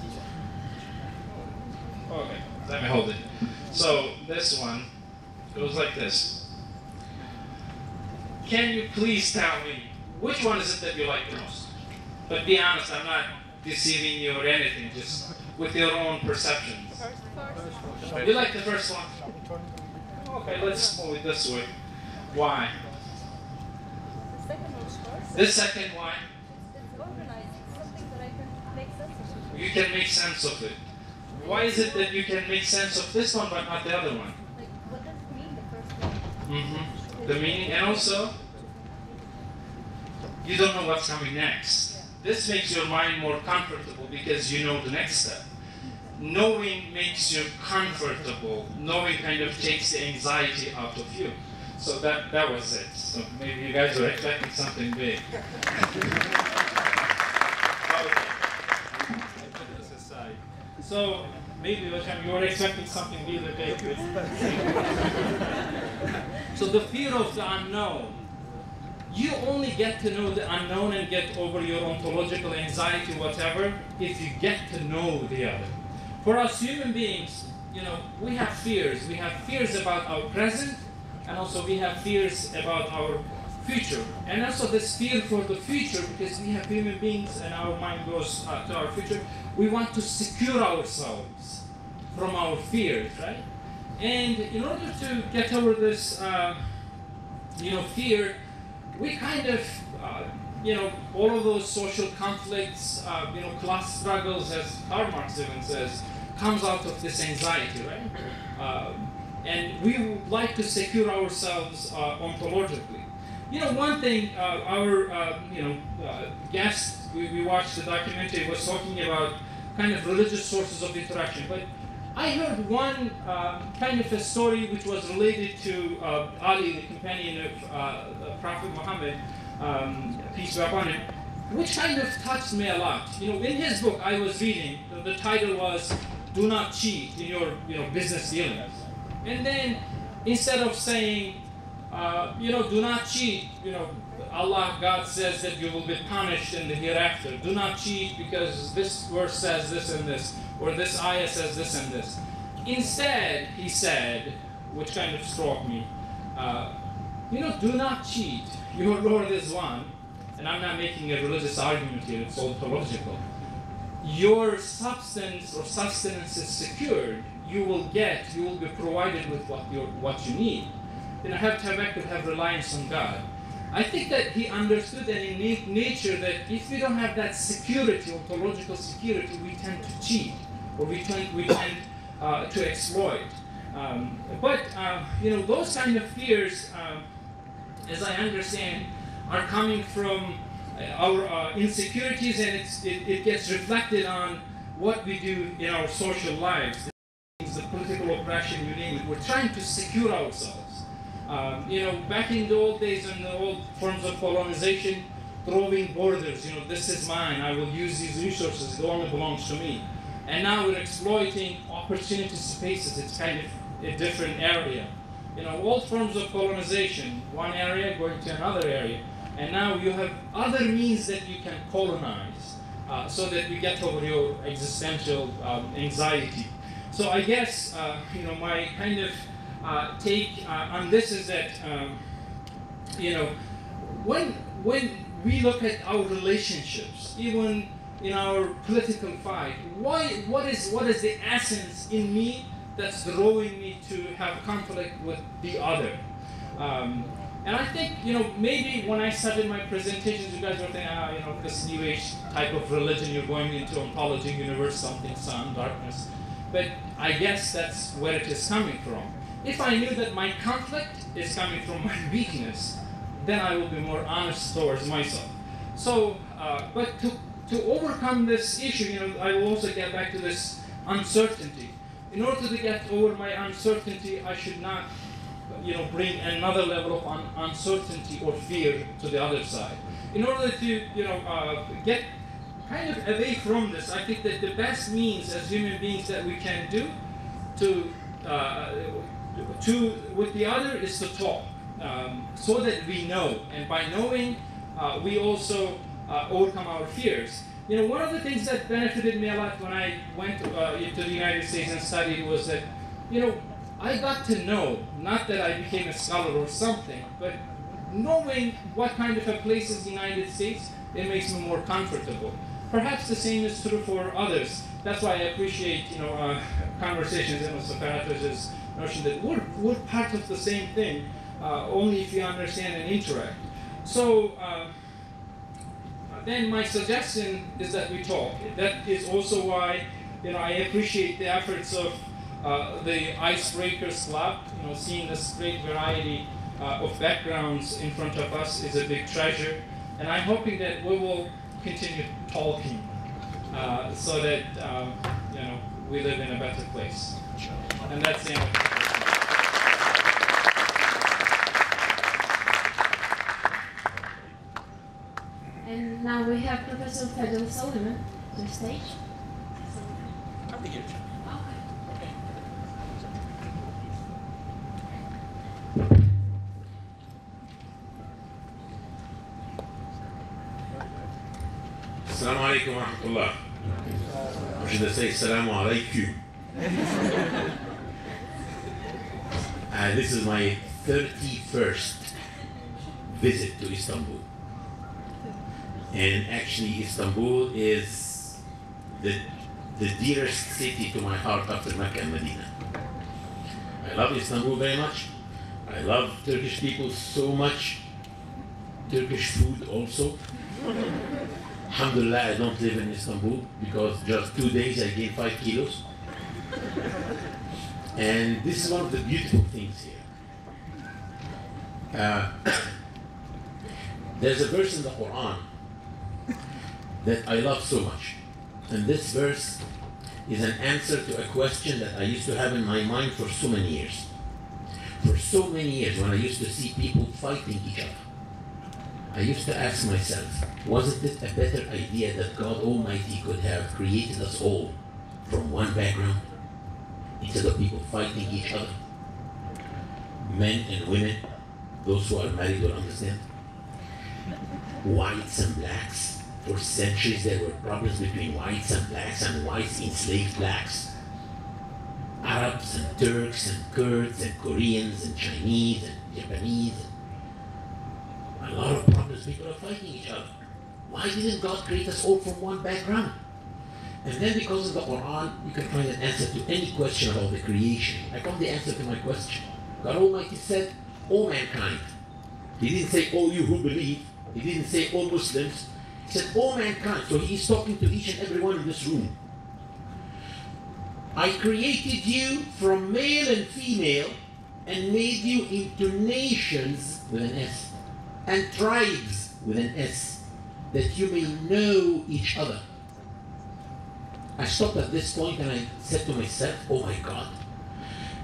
Speaker 7: okay, let me hold it. So this one goes like this. Can you please tell me, which one is it that you like the most? But be honest, I'm not deceiving you or anything, just with your own perceptions. You like the first one? Okay, let's move it this way. Why?
Speaker 4: The second one's first.
Speaker 7: The second why?
Speaker 4: It's organized. It's something that I can make sense of.
Speaker 7: You can make sense of it. Why is it that you can make sense of this one but not the other one?
Speaker 4: Like, what does it mean, the first one?
Speaker 7: The meaning, and also, you don't know what's coming next. This makes your mind more comfortable because you know the next step. Knowing makes you comfortable. Knowing kind of takes the anxiety out of you. So that was it. So maybe you guys were expecting something big. Okay. I put this aside. So maybe you were expecting something really big. So the fear of the unknown. You only get to know the unknown and get over your ontological anxiety, whatever, if you get to know the other. For us human beings, we have fears. We have fears about our present, and also we have fears about our future. And also this fear for the future, because we have human beings and our mind goes to our future, we want to secure ourselves from our fears, right? And in order to get over this, fear, we kind of, all of those social conflicts, class struggles, as Karl Marx even says, comes out of this anxiety, right? And we would like to secure ourselves ontologically. One thing, our guest, we watched the documentary, was talking about kind of religious sources of interaction. But I heard one kind of a story which was related to Ali, the companion of Prophet Muhammad, peace be upon him, which kind of touched me a lot. In his book I was reading, the title was "Do Not Cheat in Your Business Dealings," and then instead of saying, do not cheat, God says that you will be punished in the hereafter. Do not cheat because this verse says this and this, or this ayah says this and this. Instead, he said, which kind of struck me, do not cheat. Your Lord is one. And I'm not making a religious argument here, it's ontological. Your substance or sustenance is secured. You will be provided with what you need. Have tawakkul, have reliance on God. I think that he understood that in nature that if we don't have that security, ontological security, we tend to cheat, or we tend to exploit. But those kind of fears, as I understand, are coming from our insecurities, and it gets reflected on what we do in our social lives. The political oppression, you name it. We're trying to secure ourselves. Back in the old days, in the old forms of colonization, drawing borders, this is mine, I will use these resources, it only belongs to me. And now we're exploiting opportunity spaces, it's kind of a different area. All forms of colonization, one area going to another area. And now you have other means that you can colonize, so that we get over your existential anxiety. So I guess, my kind of take on this is that, when we look at our relationships, even in our political fight, what is the essence in me that's drawing me to have conflict with the other? And I think, maybe when I started my presentations, you guys were thinking, this new age type of religion, you're going into ontology, universe, something, sun, darkness. But I guess that's where it is coming from. If I knew that my conflict is coming from my weakness, then I will be more honest towards myself. So, but to overcome this issue, I will also get back to this uncertainty. In order to get over my uncertainty, I should not, bring another level of uncertainty or fear to the other side. In order to, get kind of away from this, I think that the best means as human beings that we can do with the other is to talk, so that we know, and by knowing, we also overcome our fears. One of the things that benefited me a lot when I went to the United States and studied was that, I got to know, not that I became a scholar or something, but knowing what kind of a place is the United States, it makes me more comfortable. Perhaps the same is true for others. That's why I appreciate, conversations in Socrates' notion that we're part of the same thing, only if you understand and interact. So then my suggestion is that we talk. That is also why, I appreciate the efforts of the Icebreakers Club. Seeing this great variety of backgrounds in front of us is a big treasure, and I'm hoping that we will continue talking, so that we live in a better place. And that's the end of it.
Speaker 1: And now we have Professor Fadil Soliman on the stage.
Speaker 2: I'm here.
Speaker 5: Assalamu alaikum wa rahmatullah. Or should I say assalamu alaikum? This is my 31st visit to Istanbul. And actually Istanbul is the dearest city to my heart after Mecca and Medina. I love Istanbul very much. I love Turkish people so much. Turkish food also. Alhamdulillah, I don't live in Istanbul because just 2 days I gained 5 kilos. And this is one of the beautiful things here. There's a verse in the Quran that I love so much. And this verse is an answer to a question that I used to have in my mind for so many years. For so many years, when I used to see people fighting each other, I used to ask myself, wasn't it a better idea that God Almighty could have created us all from one background instead of people fighting each other? Men and women, those who are married will understand. Whites and blacks. For centuries there were problems between whites and blacks, and whites enslaved blacks. Arabs and Turks and Kurds and Koreans and Chinese and Japanese. A lot of problems, people are fighting each other. Why didn't God create us all from one background? And then because of the Quran, you can find an answer to any question about the creation. I found the answer to my question. God Almighty said, all mankind, He didn't say, all you who believe. He didn't say, all Muslims. He said, all mankind. So he is talking to each and every one in this room. I created you from male and female and made you into nations with an S and tribes with an S, that you may know each other. I stopped at this point and I said to myself, oh my God,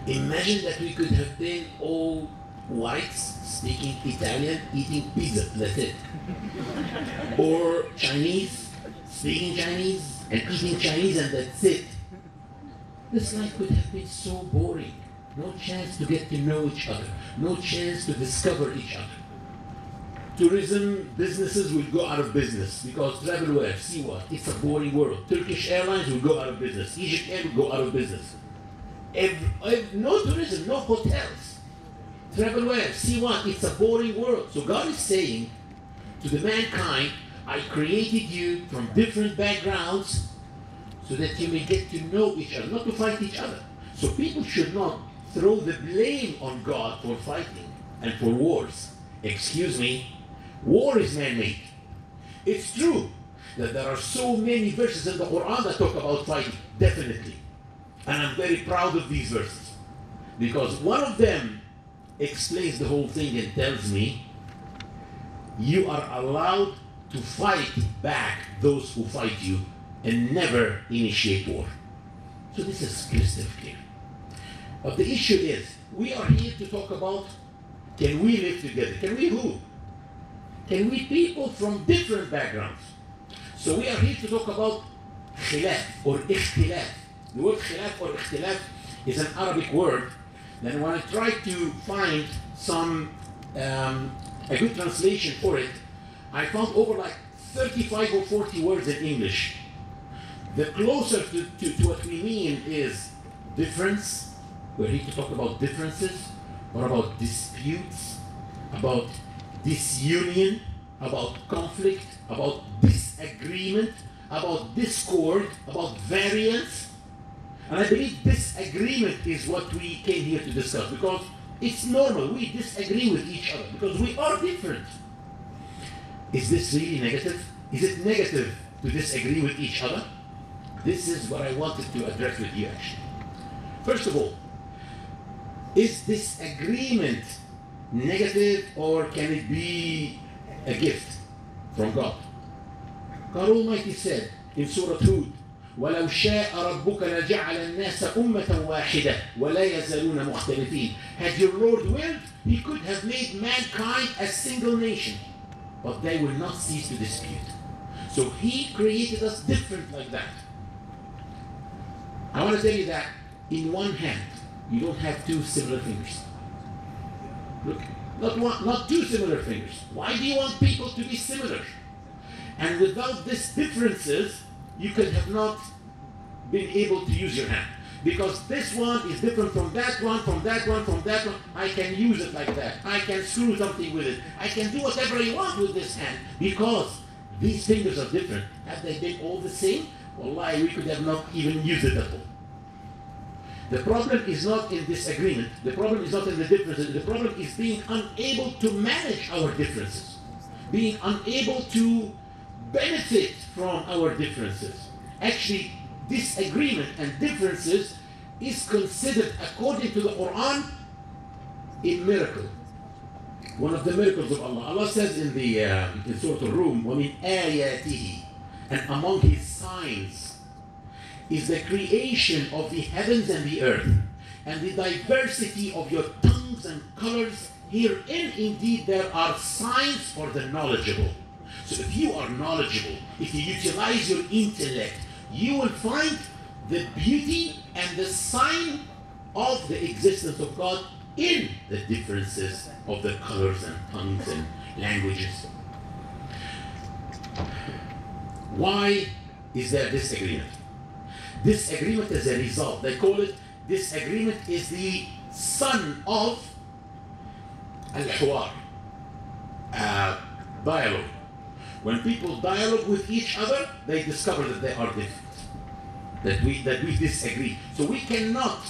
Speaker 5: imagine that we could have been all whites speaking Italian, eating pizza, that's it. Or Chinese, speaking Chinese and eating Chinese, and that's it. This life could have been so boring. No chance to get to know each other. No chance to discover each other. Tourism businesses will go out of business because travel where? See what? It's a boring world. Turkish Airlines will go out of business. Egypt Air will go out of business. No tourism, no hotels. Travel where? See what? It's a boring world. So God is saying to the mankind, I created you from different backgrounds so that you may get to know each other, not to fight each other. So people should not throw the blame on God for fighting and for wars. Excuse me, war is man-made. It's true that there are so many verses in the Quran that talk about fighting, definitely. And I'm very proud of these verses because one of them explains the whole thing and tells me you are allowed to fight back those who fight you and never initiate war. So this is crystal clear. But the issue is, we are here to talk about, can we live together? Can we who? Can we people from different backgrounds? So we are here to talk about khilaf or ikhtilaf. The word khilaf or ikhtilaf is an Arabic word. Then when I tried to find a good translation for it, I found over like 35 or 40 words in English. The closer to what we mean is difference. We're here to talk about differences, or about disputes, about disunion, about conflict, about disagreement, about discord, about variance. And I believe disagreement is what we came here to discuss, because it's normal. We disagree with each other because we are different. Is this really negative? Is it negative to disagree with each other? This is what I wanted to address with you actually. First of all, is disagreement negative, or can it be a gift from God? God Almighty said in Surah Hud, وَلَوْ شَاءَ رَبُّكَ لَجَعَلَ النَّاسَ أُمَّةً وَاحِدَةً وَلَا يَزَالُونَ مُخْتَلِفِينَ. Had your Lord willed, He could have made mankind a single nation, but they will not cease to dispute. So He created us different like that. I want to tell you that in one hand, you don't have two similar fingers. Look, not two similar fingers. Why do you want people to be similar? And without these differences, you could have not been able to use your hand. Because this one is different from that one, from that one, from that one. I can use it like that. I can screw something with it. I can do whatever I want with this hand because these fingers are different. Had they been all the same, wallahi, we could have not even used it at all. The problem is not in disagreement. The problem is not in the differences. The problem is being unable to manage our differences. Being unable to benefit from our differences. Actually, disagreement and differences is considered, according to the Quran, a miracle. One of the miracles of Allah. Allah says in Surah Al-Rum, وَمِنْ آيَاتِهِ, and among His signs is the creation of the heavens and the earth, and the diversity of your tongues and colors. Herein indeed there are signs for the knowledgeable. So if you are knowledgeable, if you utilize your intellect, you will find the beauty and the sign of the existence of God in the differences of the colors and tongues and languages. Why is there disagreement? Disagreement is a result. They call it, disagreement is the son of al-hiwar, dialogue. When people dialogue with each other, they discover that they are different, that we disagree. So we cannot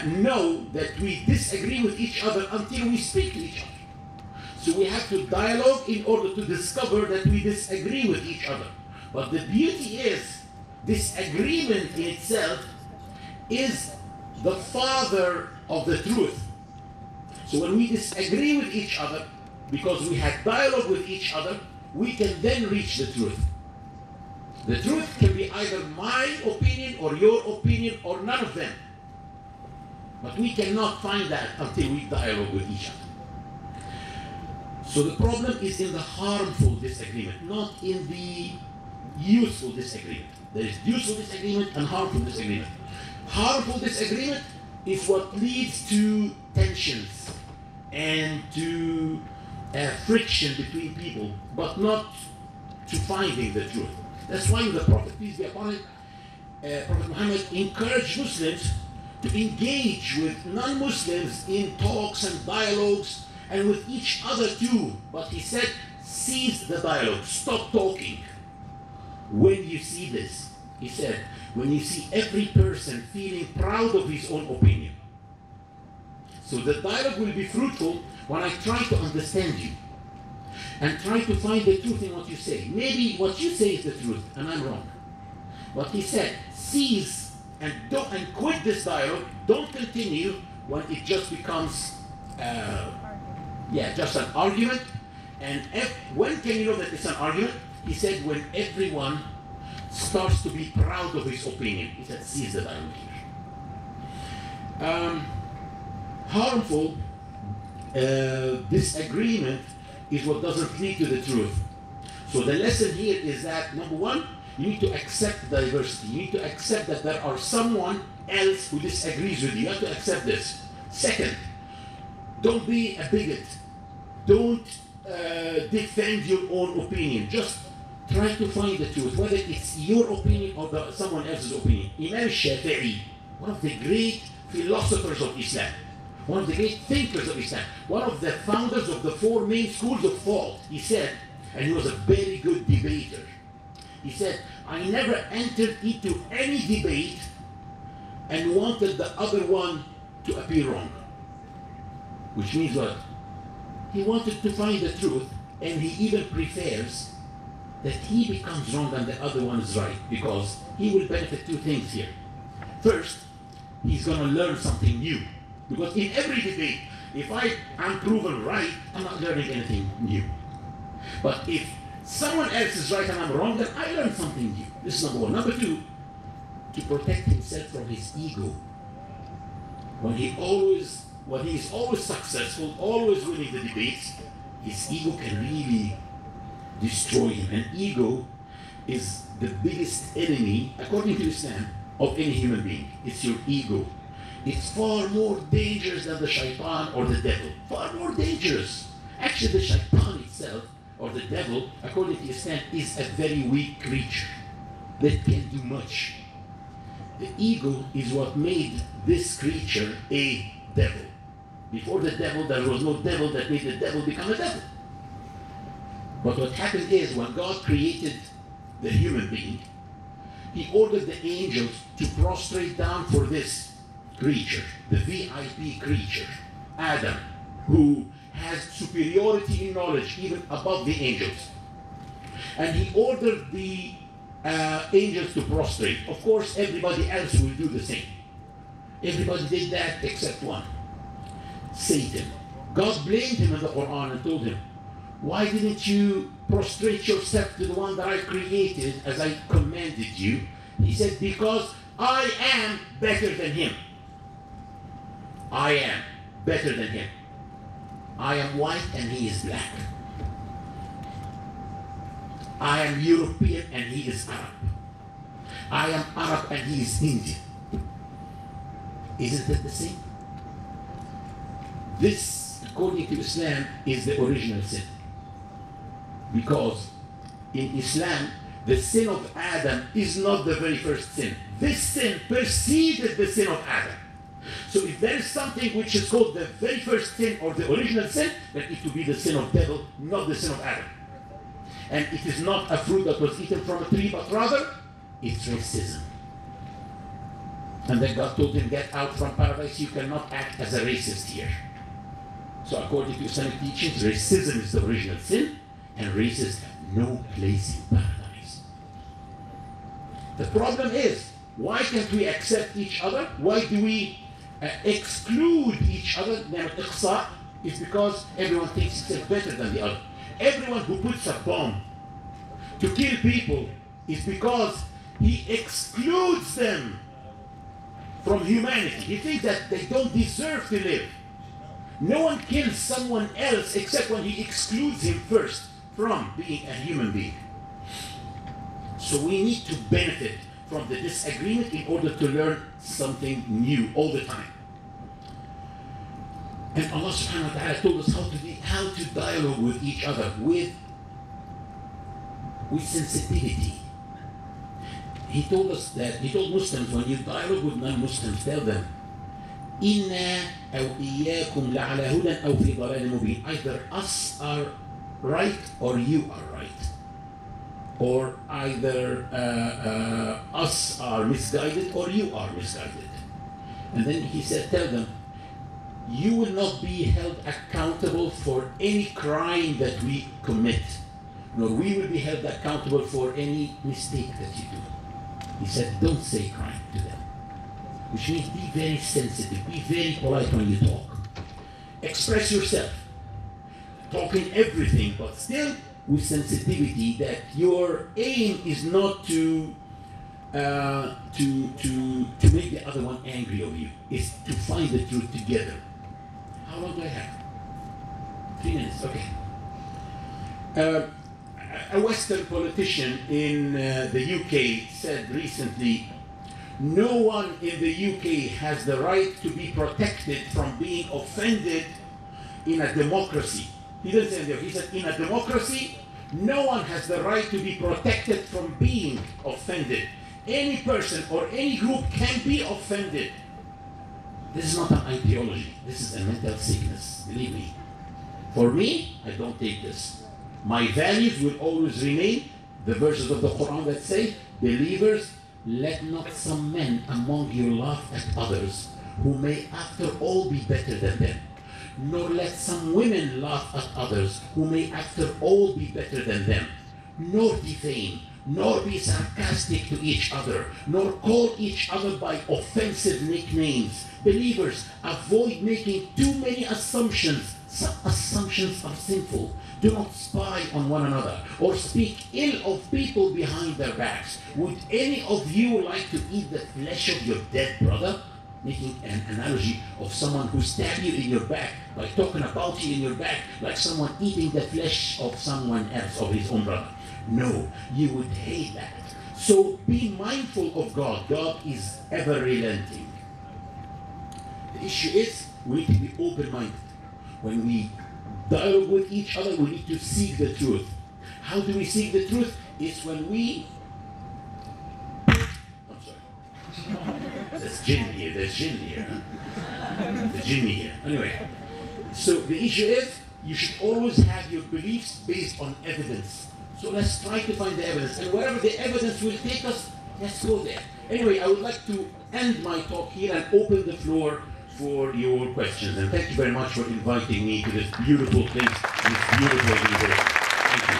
Speaker 5: know that we disagree with each other until we speak to each other. So we have to dialogue in order to discover that we disagree with each other. But the beauty is, disagreement in itself is the father of the truth. So when we disagree with each other, because we had dialogue with each other, we can then reach the truth. The truth can be either my opinion or your opinion or none of them. But we cannot find that until we dialogue with each other. So the problem is in the harmful disagreement, not in the useful disagreement. There is useful disagreement and harmful disagreement. Harmful disagreement is what leads to tensions and to friction between people, but not to finding the truth. That's why the Prophet, peace be upon him, Prophet Muhammad encouraged Muslims to engage with non-Muslims in talks and dialogues and with each other too. But he said, cease the dialogue, stop talking. When you see this, he said, when you see every person feeling proud of his own opinion. So the dialogue will be fruitful when I try to understand you and try to find the truth in what you say. Maybe what you say is the truth and I'm wrong. But he said, cease and quit this dialogue, don't continue when it just becomes just an argument. And when can you know that it's an argument? He said, when everyone starts to be proud of his opinion. He said, seize the dialogue here. Harmful disagreement is what doesn't lead to the truth. So the lesson here is that, number one, you need to accept diversity. You need to accept that there are someone else who disagrees with you. You have to accept this. Second, don't be a bigot. Don't defend your own opinion. Just try to find the truth, whether it's your opinion or someone else's opinion. Imam Shafi'i, one of the great philosophers of Islam, one of the great thinkers of Islam, one of the founders of the 4 main schools of thought, he said, and he was a very good debater, he said, I never entered into any debate and wanted the other one to appear wrong. Which means what? He wanted to find the truth, and he even prefers that he becomes wrong and the other one is right, because he will benefit 2 things here. First, he's going to learn something new. Because in every debate, if I am proven right, I'm not learning anything new. But if someone else is right and I'm wrong, then I learn something new. This is number one. Number 2, to protect himself from his ego. When he is always successful, always winning the debates, his ego can really destroy him. And ego is the biggest enemy, according to Islam, of any human being. It's your ego. It's far more dangerous than the shaitan or the devil. Far more dangerous. Actually, the shaitan itself, or the devil, according to Islam, is a very weak creature that can't do much. The ego is what made this creature a devil. Before the devil, there was no devil that made the devil become a devil. But what happened is, when God created the human being, he ordered the angels to prostrate down for this creature, the VIP creature, Adam, who has superiority in knowledge even above the angels. And he ordered the angels to prostrate. Of course, everybody else will do the same. Everybody did that except one, Satan. God blamed him in the Quran and told him, why didn't you prostrate yourself to the one that I created as I commanded you? He said, because I am better than him. I am better than him. I am white and he is black. I am European and he is Arab. I am Arab and he is Indian. Isn't it the same? This, according to Islam, is the original sin. Because in Islam, the sin of Adam is not the very first sin. This sin preceded the sin of Adam. So if there is something which is called the very first sin or the original sin, then it will be the sin of devil, not the sin of Adam. And it is not a fruit that was eaten from a tree, but rather, it's racism. And then God told him, get out from paradise, you cannot act as a racist here. So according to Islamic teachings, racism is the original sin, and racists have no place in paradise. The problem is, why can't we accept each other? Why do we exclude each other? It's because everyone thinks himself better than the other. Everyone who puts a bomb to kill people is because he excludes them from humanity. He thinks that they don't deserve to live. No one kills someone else except when he excludes him first from being a human being. So we need to benefit from the disagreement in order to learn something new all the time. And Allah subhanahu wa ta'ala told us how to dialogue with each other with sensitivity. He told us that, he told Muslims, when you dialogue with non-Muslims, tell them, إِنَّا أَوْ إِيَّاكُمْ لَعَلَى هُدًى أَوْ فِي ضَلَالٍ مُبِينٍ. Either us are right or you are right. Or either us are misguided or you are misguided. And then he said, tell them, you will not be held accountable for any crime that we commit, nor we will be held accountable for any mistake that you do. He said, don't say crime to them. Which means be very sensitive, be very polite when you talk. Express yourself. Talk in everything, but still with sensitivity, that your aim is not to make the other one angry of you. It's to find the truth together. How long do I have? 3 minutes, okay. A Western politician in the UK said recently, no one in the UK has the right to be protected from being offended in a democracy. He didn't say that. He said, in a democracy, no one has the right to be protected from being offended. Any person or any group can be offended. This is not an ideology. This is a mental sickness, believe me. For me, I don't take this. My values will always remain the verses of the Quran that say, believers, let not some men among you laugh at others who may after all be better than them. Nor let some women laugh at others who may after all be better than them. Nor defame, nor be sarcastic to each other, nor call each other by offensive nicknames. Believers, avoid making too many assumptions. Some assumptions are sinful. Do not spy on one another or speak ill of people behind their backs. Would any of you like to eat the flesh of your dead brother? Making an analogy of someone who stabbed you in your back by talking about you in your back, like someone eating the flesh of someone else, of his own brother. No, you would hate that. So be mindful of God. God is ever relenting. The issue is we need to be open-minded. When we dialogue with each other, we need to seek the truth. How do we seek the truth? It's when we... I'm sorry. There's jinn here. There's jinn here. Huh? The jinni here. Anyway, so the issue is you should always have your beliefs based on evidence. So let's try to find the evidence. And wherever the evidence will take us, let's go there. Anyway, I would like to end my talk here and open the floor for your questions. And thank you very much for inviting me to this beautiful place, this beautiful university. Thank you.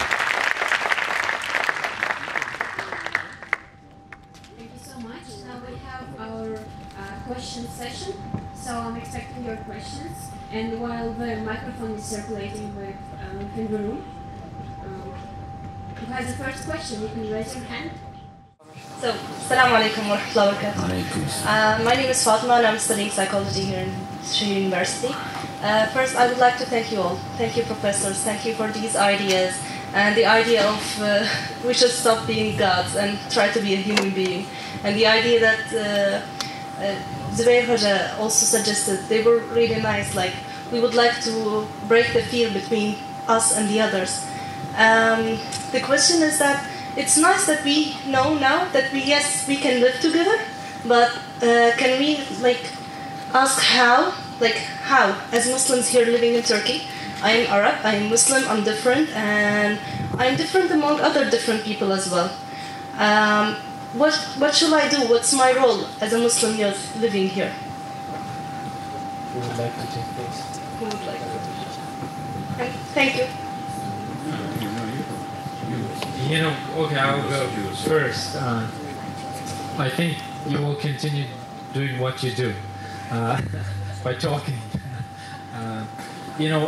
Speaker 1: Thank you so much. Now we have our question session. So I'm expecting your questions. And while the microphone is circulating within the room, who has the first question, you can raise your hand.
Speaker 8: So, Assalamu alaikum wa rahmatullahi wa barakatuh. My name is Fatma and I'm studying psychology here in Shehir University. First, I would like to thank you all. Thank you, professors. Thank you for these ideas and the idea of we should stop being gods and try to be a human being. And the idea that Zubair Hoja also suggested, they were really nice. Like, we would like to break the fear between us and the others. The question is that it's nice that we know now that yes, we can live together, but can we ask how? How? As Muslims here living in Turkey, I am Arab, I am Muslim, I'm different, and I'm different among other different people as well. What should I do? What's my role as a Muslim youth living here?
Speaker 9: Who would like to take this?
Speaker 8: who would like to? Thank you.
Speaker 7: You know, okay, I'll go first. I think you will continue doing what you do by talking. You know,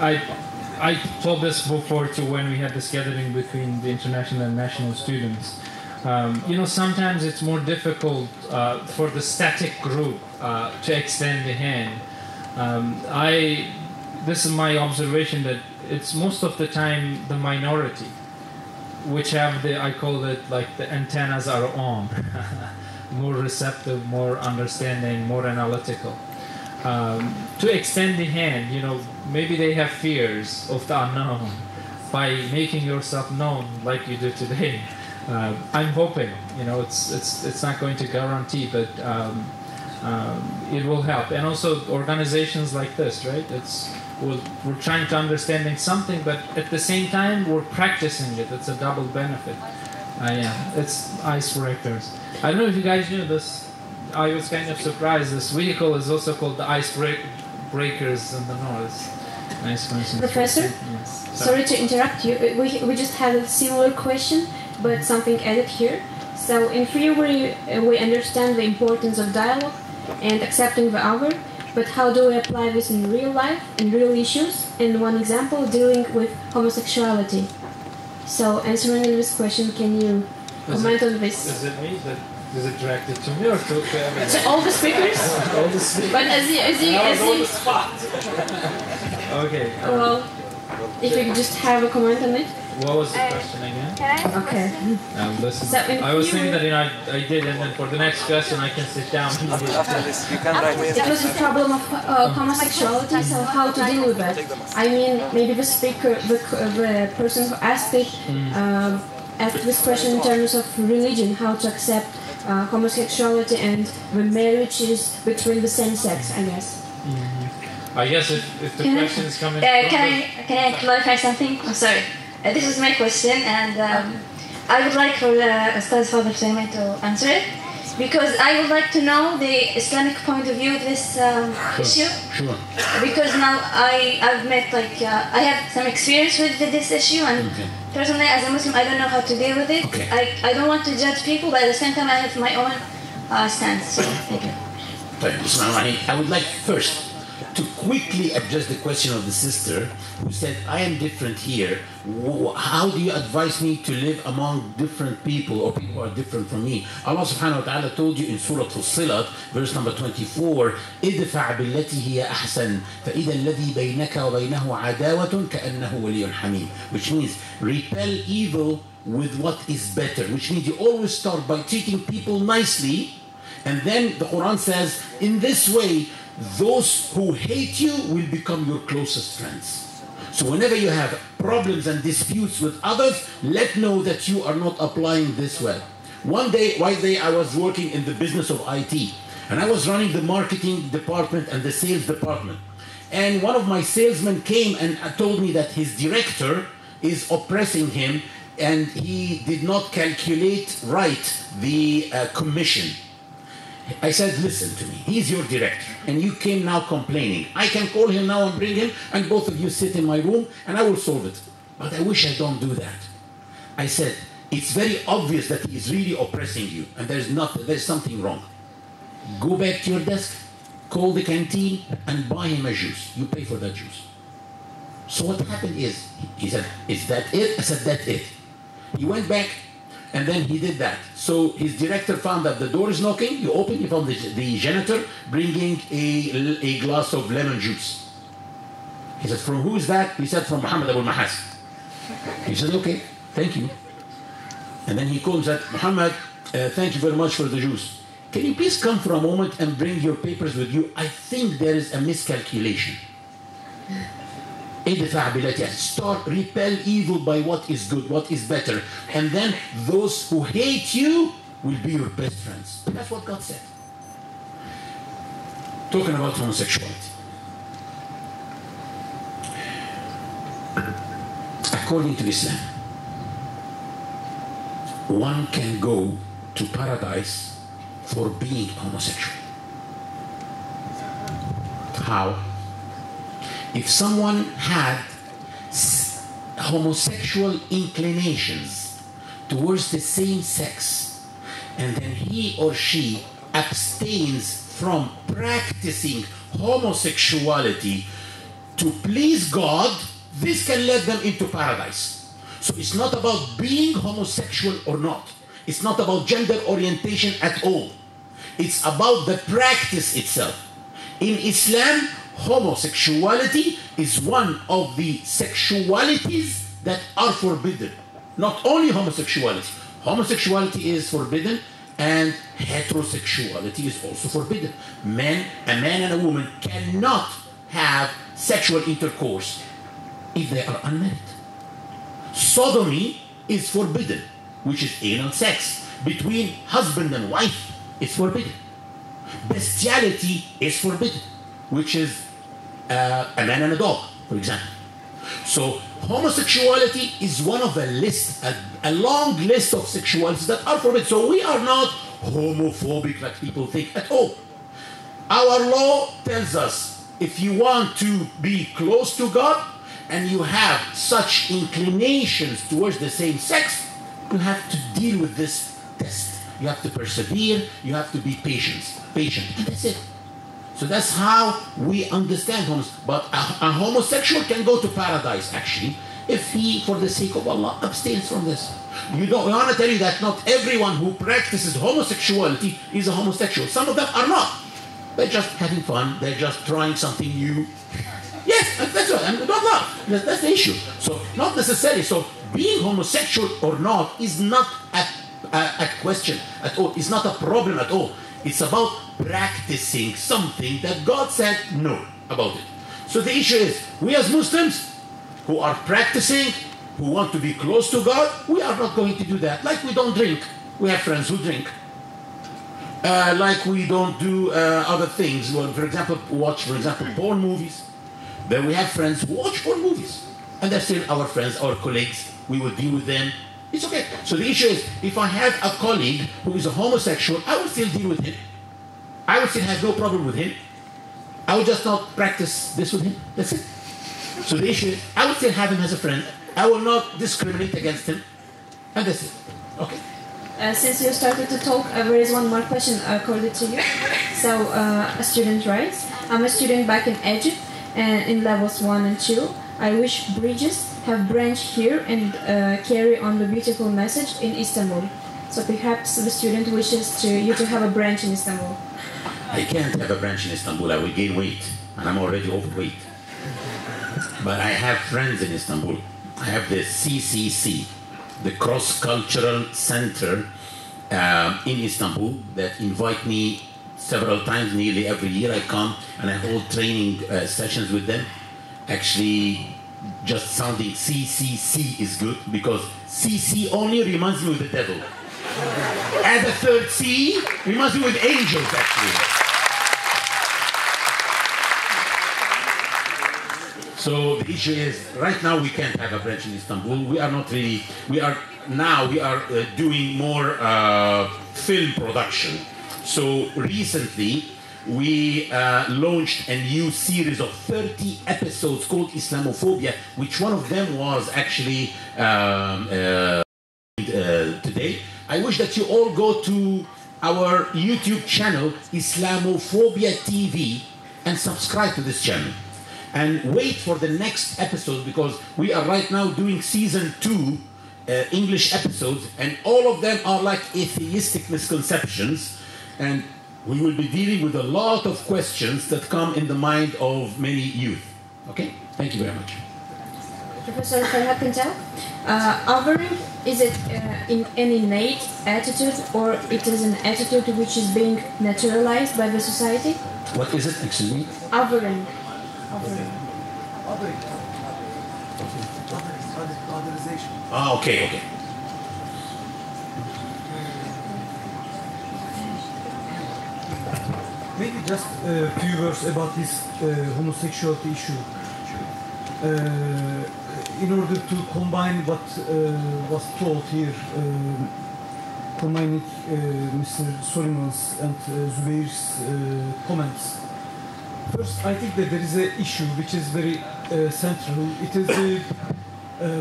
Speaker 7: I told this before too when we had this gathering between the international and national students. You know, sometimes it's more difficult for the static group to extend the hand. This is my observation that it's most of the time the minority which have I call it like the antennas are on, more receptive, more understanding, more analytical. To extend the hand, you know, maybe they have fears of the unknown. By making yourself known like you do today, I'm hoping, you know, it's not going to guarantee, but it will help. And also organizations like this, right? We're trying to understanding something, but at the same time we're practicing it. It's a double benefit. Yeah, it's icebreakers. I don't know if you guys knew this. I was kind of surprised. This vehicle is also called the Icebreakers in the north. Nice coincidence.
Speaker 1: Professor,
Speaker 7: yes.
Speaker 1: Sorry to interrupt you. We just had a similar question, but something added here. So in theory, we understand the importance of dialogue and accepting the other, but how do we apply this in real life, in real issues? And one example, dealing with homosexuality. So answering this question, can you comment on this?
Speaker 7: Is it me? Is it directed to me or to everyone?
Speaker 1: To all the speakers?
Speaker 7: All the speakers.
Speaker 1: But as you
Speaker 7: Okay.
Speaker 1: well, if you could just have a comment on it.
Speaker 7: What was the question again?
Speaker 4: Can I ask a
Speaker 1: Okay.
Speaker 4: question?
Speaker 7: Listen,
Speaker 1: So
Speaker 7: I was thinking that, you know, I did, and then for the next question I can sit down.
Speaker 1: It was the problem of homosexuality, so how to deal with that. I mean, maybe the speaker, the person who asked it, asked this question in terms of religion, how to accept homosexuality and the marriages between the same sex, I guess.
Speaker 7: I guess if the question is coming
Speaker 8: Can I clarify something? I'm sorry. This is my question, and I would like for Ustaz Fadl Sulaiman to answer it, because I would like to know the Islamic point of view of this issue.
Speaker 3: Sure.
Speaker 8: Because now I've met, like, I have some experience with this issue, and personally as a Muslim I don't know how to deal with it.
Speaker 3: Okay.
Speaker 8: I don't want to judge people, but at the same time I have my own stance. So, thank you.
Speaker 3: I would like first to quickly address the question of the sister who said, I am different here. How do you advise me to live among different people or people who are different from me? Allah subhanahu wa ta'ala told you in Surah Fussilat, verse number 24, إِدْفَعْ بِالَّتِي هِيَ أَحْسَنُ فَإِذَا الَّذِي بَيْنَكَ وَبَيْنَهُ عَدَاوَةٌ كَأَنَّهُ وَلِيٌّ حَمِيمٌ, which means repel evil with what is better, which means you always start by treating people nicely, and then the Quran says, in this way, those who hate you will become your closest friends. So whenever you have problems and disputes with others, let know that you are not applying this well. One day I was working in the business of IT, and I was running the marketing department and the sales department. And one of my salesmen came and told me that his director is oppressing him, and he did not calculate right the commission. I said, listen to me, he's your director, and you came now complaining. I can call him now and bring him, and both of you sit in my room, and I will solve it. But I wish I don't do that. I said, it's very obvious that he is really oppressing you, and there's something wrong. Go back to your desk, call the canteen, and buy him a juice. You pay for that juice. So what happened is, he said, is that it? I said, that's it. He went back, and then he did that. So his director found that the door is knocking. You open, you found the janitor bringing a glass of lemon juice. He said, from who is that? He said, from Muhammad Abu Mahas. He said, okay, thank you. And then he called and said, Muhammad, thank you very much for the juice. Can you please come for a moment and bring your papers with you? I think there is a miscalculation. Start, repel evil by what is good, what is better. And then those who hate you will be your best friends. That's what God said. Talking about homosexuality. According to Islam, one can go to paradise for being homosexual.
Speaker 5: how if someone had homosexual inclinations towards the same sex, and then he or she abstains from practicing homosexuality to please God, this can lead them into paradise. So it's not about being homosexual or not. It's not about gender orientation at all. It's about the practice itself. In Islam, homosexuality is one of the sexualities that are forbidden. Not only homosexuality. Homosexuality is forbidden, and heterosexuality is also forbidden. A man and a woman cannot have sexual intercourse if they are unmarried. Sodomy is forbidden, which is anal sex between husband and wife is forbidden. Bestiality is forbidden, which is a man and a dog, for example. So homosexuality is one of a list, a long list of sexualities that are forbidden. So we are not homophobic like people think at all. Our law tells us if you want to be close to God and you have such inclinations towards the same sex, you have to deal with this test. You have to persevere, you have to be patient, and that's it. So that's how we understand homosexuality. But a homosexual can go to paradise, actually, if he, for the sake of Allah, abstains from this. I want to tell you that not everyone who practices homosexuality is a homosexual. Some of them are not. They're just having fun. They're just trying something new. Yes, that's right. And don't laugh. That's the issue. So not necessarily. So being homosexual or not is not a question at all. It's not a problem at all. It's about practicing something that God said no about it. So the issue is, we as Muslims who are practicing, who want to be close to God, we are not going to do that. Like we don't drink. We have friends who drink. Like we don't do other things. Well, for example, watch, porn movies. Then we have friends who watch porn movies. And they're still our friends, our colleagues. We will deal with them. It's okay. So the issue is, if I have a colleague who is a homosexual, I will still deal with him. I will still have no problem with him. I will just not practice this with him. That's it. So the issue is, I will still have him as a friend. I will not discriminate against him. And that's it. Okay.
Speaker 1: Since you started to talk, there is one more question according to you. So, a student writes, I'm a student back in Egypt, and in levels 1 and 2. I wish bridges have branched here and carry on the beautiful message in Istanbul. So perhaps the student wishes you to have a branch in Istanbul.
Speaker 5: I can't have a branch in Istanbul. I will gain weight, and I'm already overweight. But I have friends in Istanbul. I have the CCC, the Cross Cultural Center in Istanbul, that invite me several times, nearly every year I come, and I hold training sessions with them. Actually, just sounding CCC is good, because CC only reminds me of the devil. And the third C reminds me with angels, actually. So the issue is, right now we can't have a branch in Istanbul. We are not really, we are doing more film production. So recently, we launched a new series of 30 episodes called Islamophobia, which one of them was actually today. I wish that you all go to our YouTube channel, Islamophobia TV, and subscribe to this channel. And wait for the next episode, because we are right now doing season 2 English episodes, and all of them are like atheistic misconceptions. And we will be dealing with a lot of questions that come in the mind of many youth. Okay? Thank you very much.
Speaker 1: Professor Ferhat Pintel, othering, is it in an innate attitude, or it is an attitude which is being naturalized by the society?
Speaker 5: What is it, excuse me?
Speaker 1: Othering.
Speaker 6: Otherization.
Speaker 5: Ah, okay, okay.
Speaker 6: Maybe just a few words about this homosexuality issue. In order to combine what was taught here, combining Mr. Soliman's and Zubair's comments, First, I think that there is an issue which is very central. It is the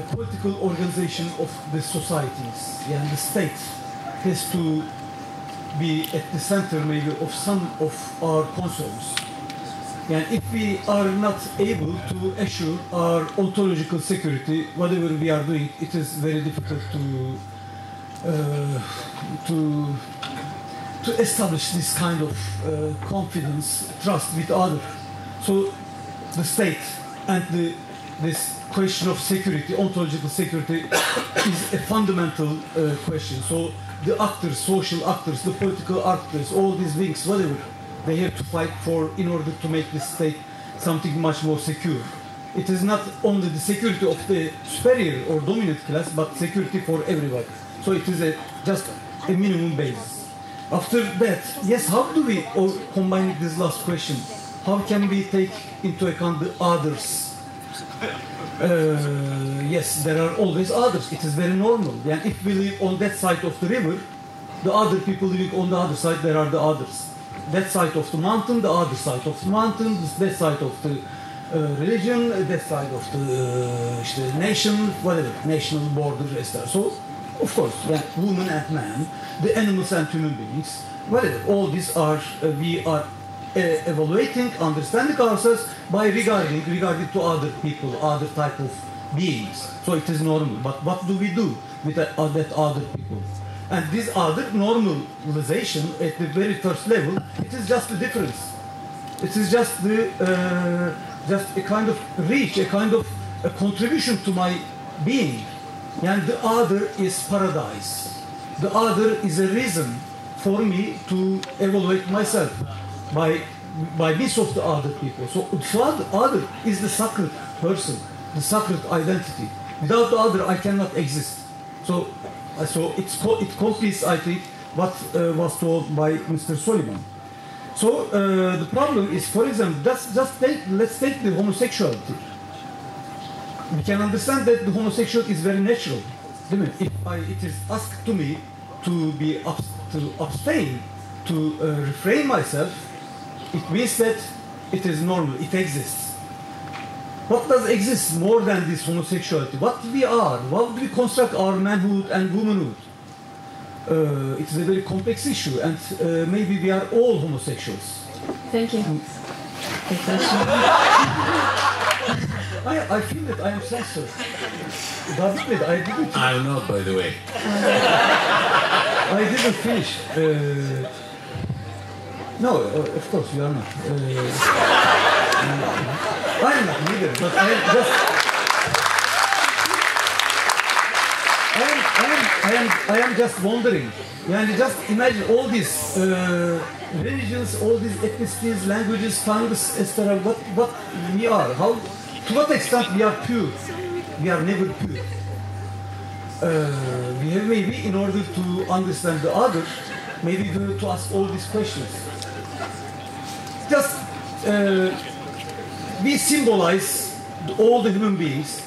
Speaker 6: political organization of the societies. Yeah, and the state has to be at the center maybe of some of our concerns. And if we are not able to assure our ontological security, whatever we are doing, it is very difficult to establish this kind of confidence, trust with others. So the state and this question of security, ontological security, is a fundamental question. So the actors, social actors, the political actors, all these wings, whatever, they have to fight for in order to make the state something much more secure. It is not only the security of the superior or dominant class, but security for everybody. So it is just a minimum base. After that, yes, how do we combine this last question? How can we take into account the others? Yes, there are always others. It is very normal. And if we live on that side of the river, the other people living on the other side, there are the others. That side of the mountain, the other side of the mountain, that side of the religion, that side of the nation, whatever, national border, etc. So, of course, woman and man, the animals and human beings, whatever, all these are, we are evaluating, understanding ourselves by regarding to other people, other type of beings. So it is normal. But what do we do with that other people? And this other normalization at the very first level, it is just a difference. It is just just a kind of reach, a kind of a contribution to my being. And the other is paradise. The other is a reason for me to evaluate myself by means of the other people. So the other is the sacred person, the sacred identity. Without the other, I cannot exist. So it completes, I think, what was told by Mr. Soliman. So the problem is, for example, let's take the homosexuality. We can understand that the homosexual is very natural. If it is asked to me to abstain, to refrain myself, it means that it is normal, it exists. What does exist more than this homosexuality? What we are, how do we construct our manhood and womanhood? It is a very complex issue, and maybe we are all homosexuals.
Speaker 8: Thank you.
Speaker 6: I feel that I am censored. David, I didn't.
Speaker 5: I'm not, by the way.
Speaker 6: I didn't finish. No, of course you are not. I'm not neither, but I am just wondering. And just imagine all these religions, all these ethnicities, languages, tongues, etc. What we are, how, to what extent we are pure. We are never pure. We have maybe, in order to understand the other, maybe we have to ask all these questions. Just we symbolize, all the human beings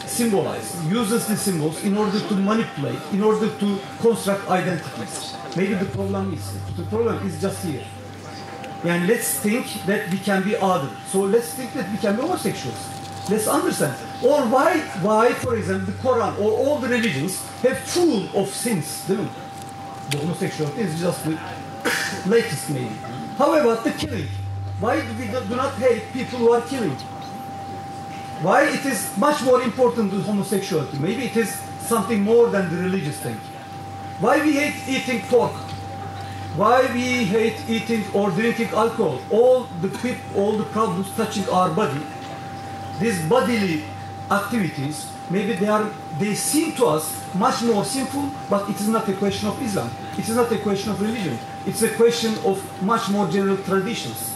Speaker 6: uses the symbols in order to manipulate, in order to construct identities. Maybe the problem is just here. And let's think that we can be other. So let's think that we can be homosexuals. Let's understand. Or why, for example, the Quran or all the religions have full of sins. The homosexuality is just the latest maybe. However, the killing. Why do we do not hate people who are killing? Why it is much more important than homosexuality? Maybe it is something more than the religious thing. Why we hate eating pork? Why we hate eating or drinking alcohol? All the problems touching our body, these bodily activities, maybe they seem to us much more sinful, but it is not a question of Islam. It is not a question of religion. It's a question of much more general traditions.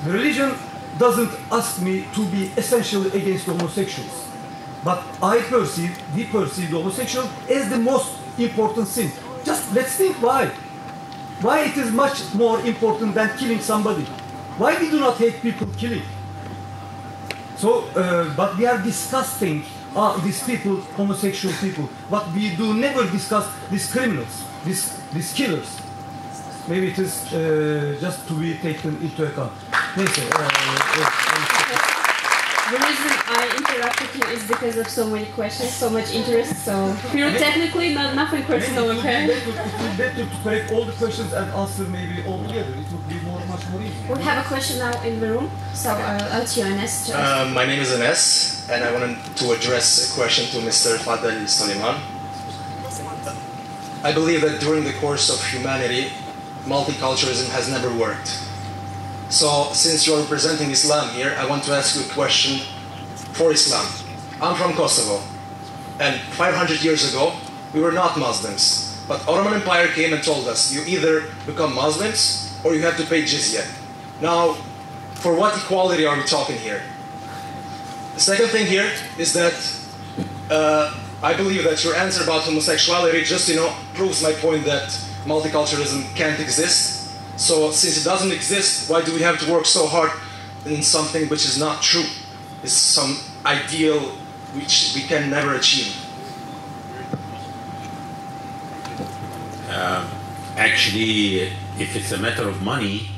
Speaker 6: The religion doesn't ask me to be essentially against homosexuals, but we perceive the homosexual as the most important sin. Just let's think why. Why it is much more important than killing somebody. Why we do not hate people killing? So, but we are discussing these people, homosexual people, but we do never discuss these criminals, these killers. Maybe it is just to be taken into account.
Speaker 3: Neyse.
Speaker 1: The reason I interrupted you is because of so many questions, so much interest. So technically, nothing personal, okay?
Speaker 6: It would be better to collect all the questions and answer maybe all together. It would be much more easy.
Speaker 1: We have a question now in the room. So I'll to you, Anas.
Speaker 9: My name is Anas, and I wanted to address a question to Mr. Fadel Soliman. I believe that during the course of humanity, multiculturalism has never worked. So, since you're representing Islam here, I want to ask you a question for Islam. I'm from Kosovo, and 500 years ago, we were not Muslims. But Ottoman Empire came and told us, you either become Muslims, or you have to pay jizya. Now, for what equality are we talking here? The second thing here is that I believe that your answer about homosexuality just, proves my point that multiculturalism can't exist. So, since it doesn't exist, why do we have to work so hard in something which is not true? It's some ideal which we can never achieve.
Speaker 3: Actually, if it's a matter of money,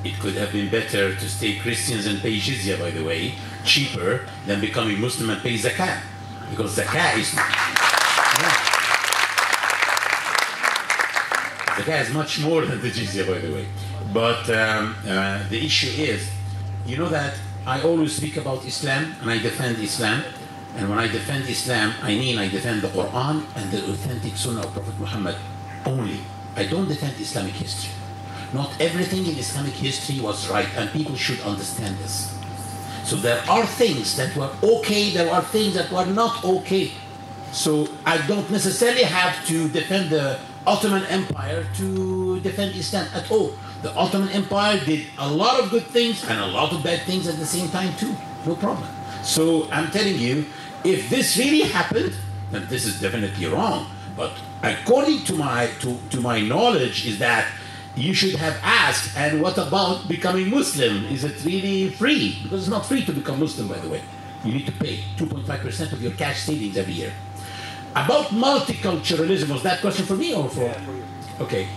Speaker 3: it could have been better to stay Christians and pay jizya, by the way, cheaper than becoming Muslim and pay zakat. Because zakat is... Zakat is much more than the jizya, by the way. But the issue is, you know that I always speak about Islam and I defend Islam. And when I defend Islam, I mean I defend the Quran and the authentic Sunnah of Prophet Muhammad only. I don't defend Islamic history. Not everything in Islamic history was right, and people should understand this. So there are things that were okay, there are things that were not okay. So I don't necessarily have to defend the Ottoman Empire to defend Islam at all. The Ottoman Empire did a lot of good things and a lot of bad things at the same time too. No problem. So I'm telling you, if this really happened, then this is definitely wrong. But according to my knowledge is that you should have asked, and what about becoming Muslim? Is it really free? Because it's not free to become Muslim, by the way. You need to pay 2.5% of your cash savings every year. About multiculturalism, was that question for me or for?
Speaker 6: Yeah, for you.
Speaker 3: Okay.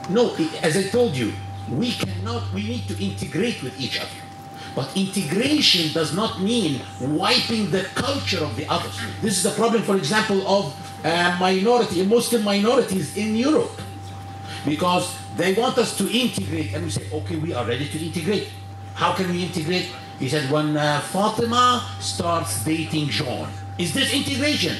Speaker 3: No, as I told you, we need to integrate with each other. But integration does not mean wiping the culture of the others. This is the problem, for example, of Muslim minorities in Europe. Because they want us to integrate, and we say, okay, we are ready to integrate. How can we integrate? He said, when Fatima starts dating John. Is this integration?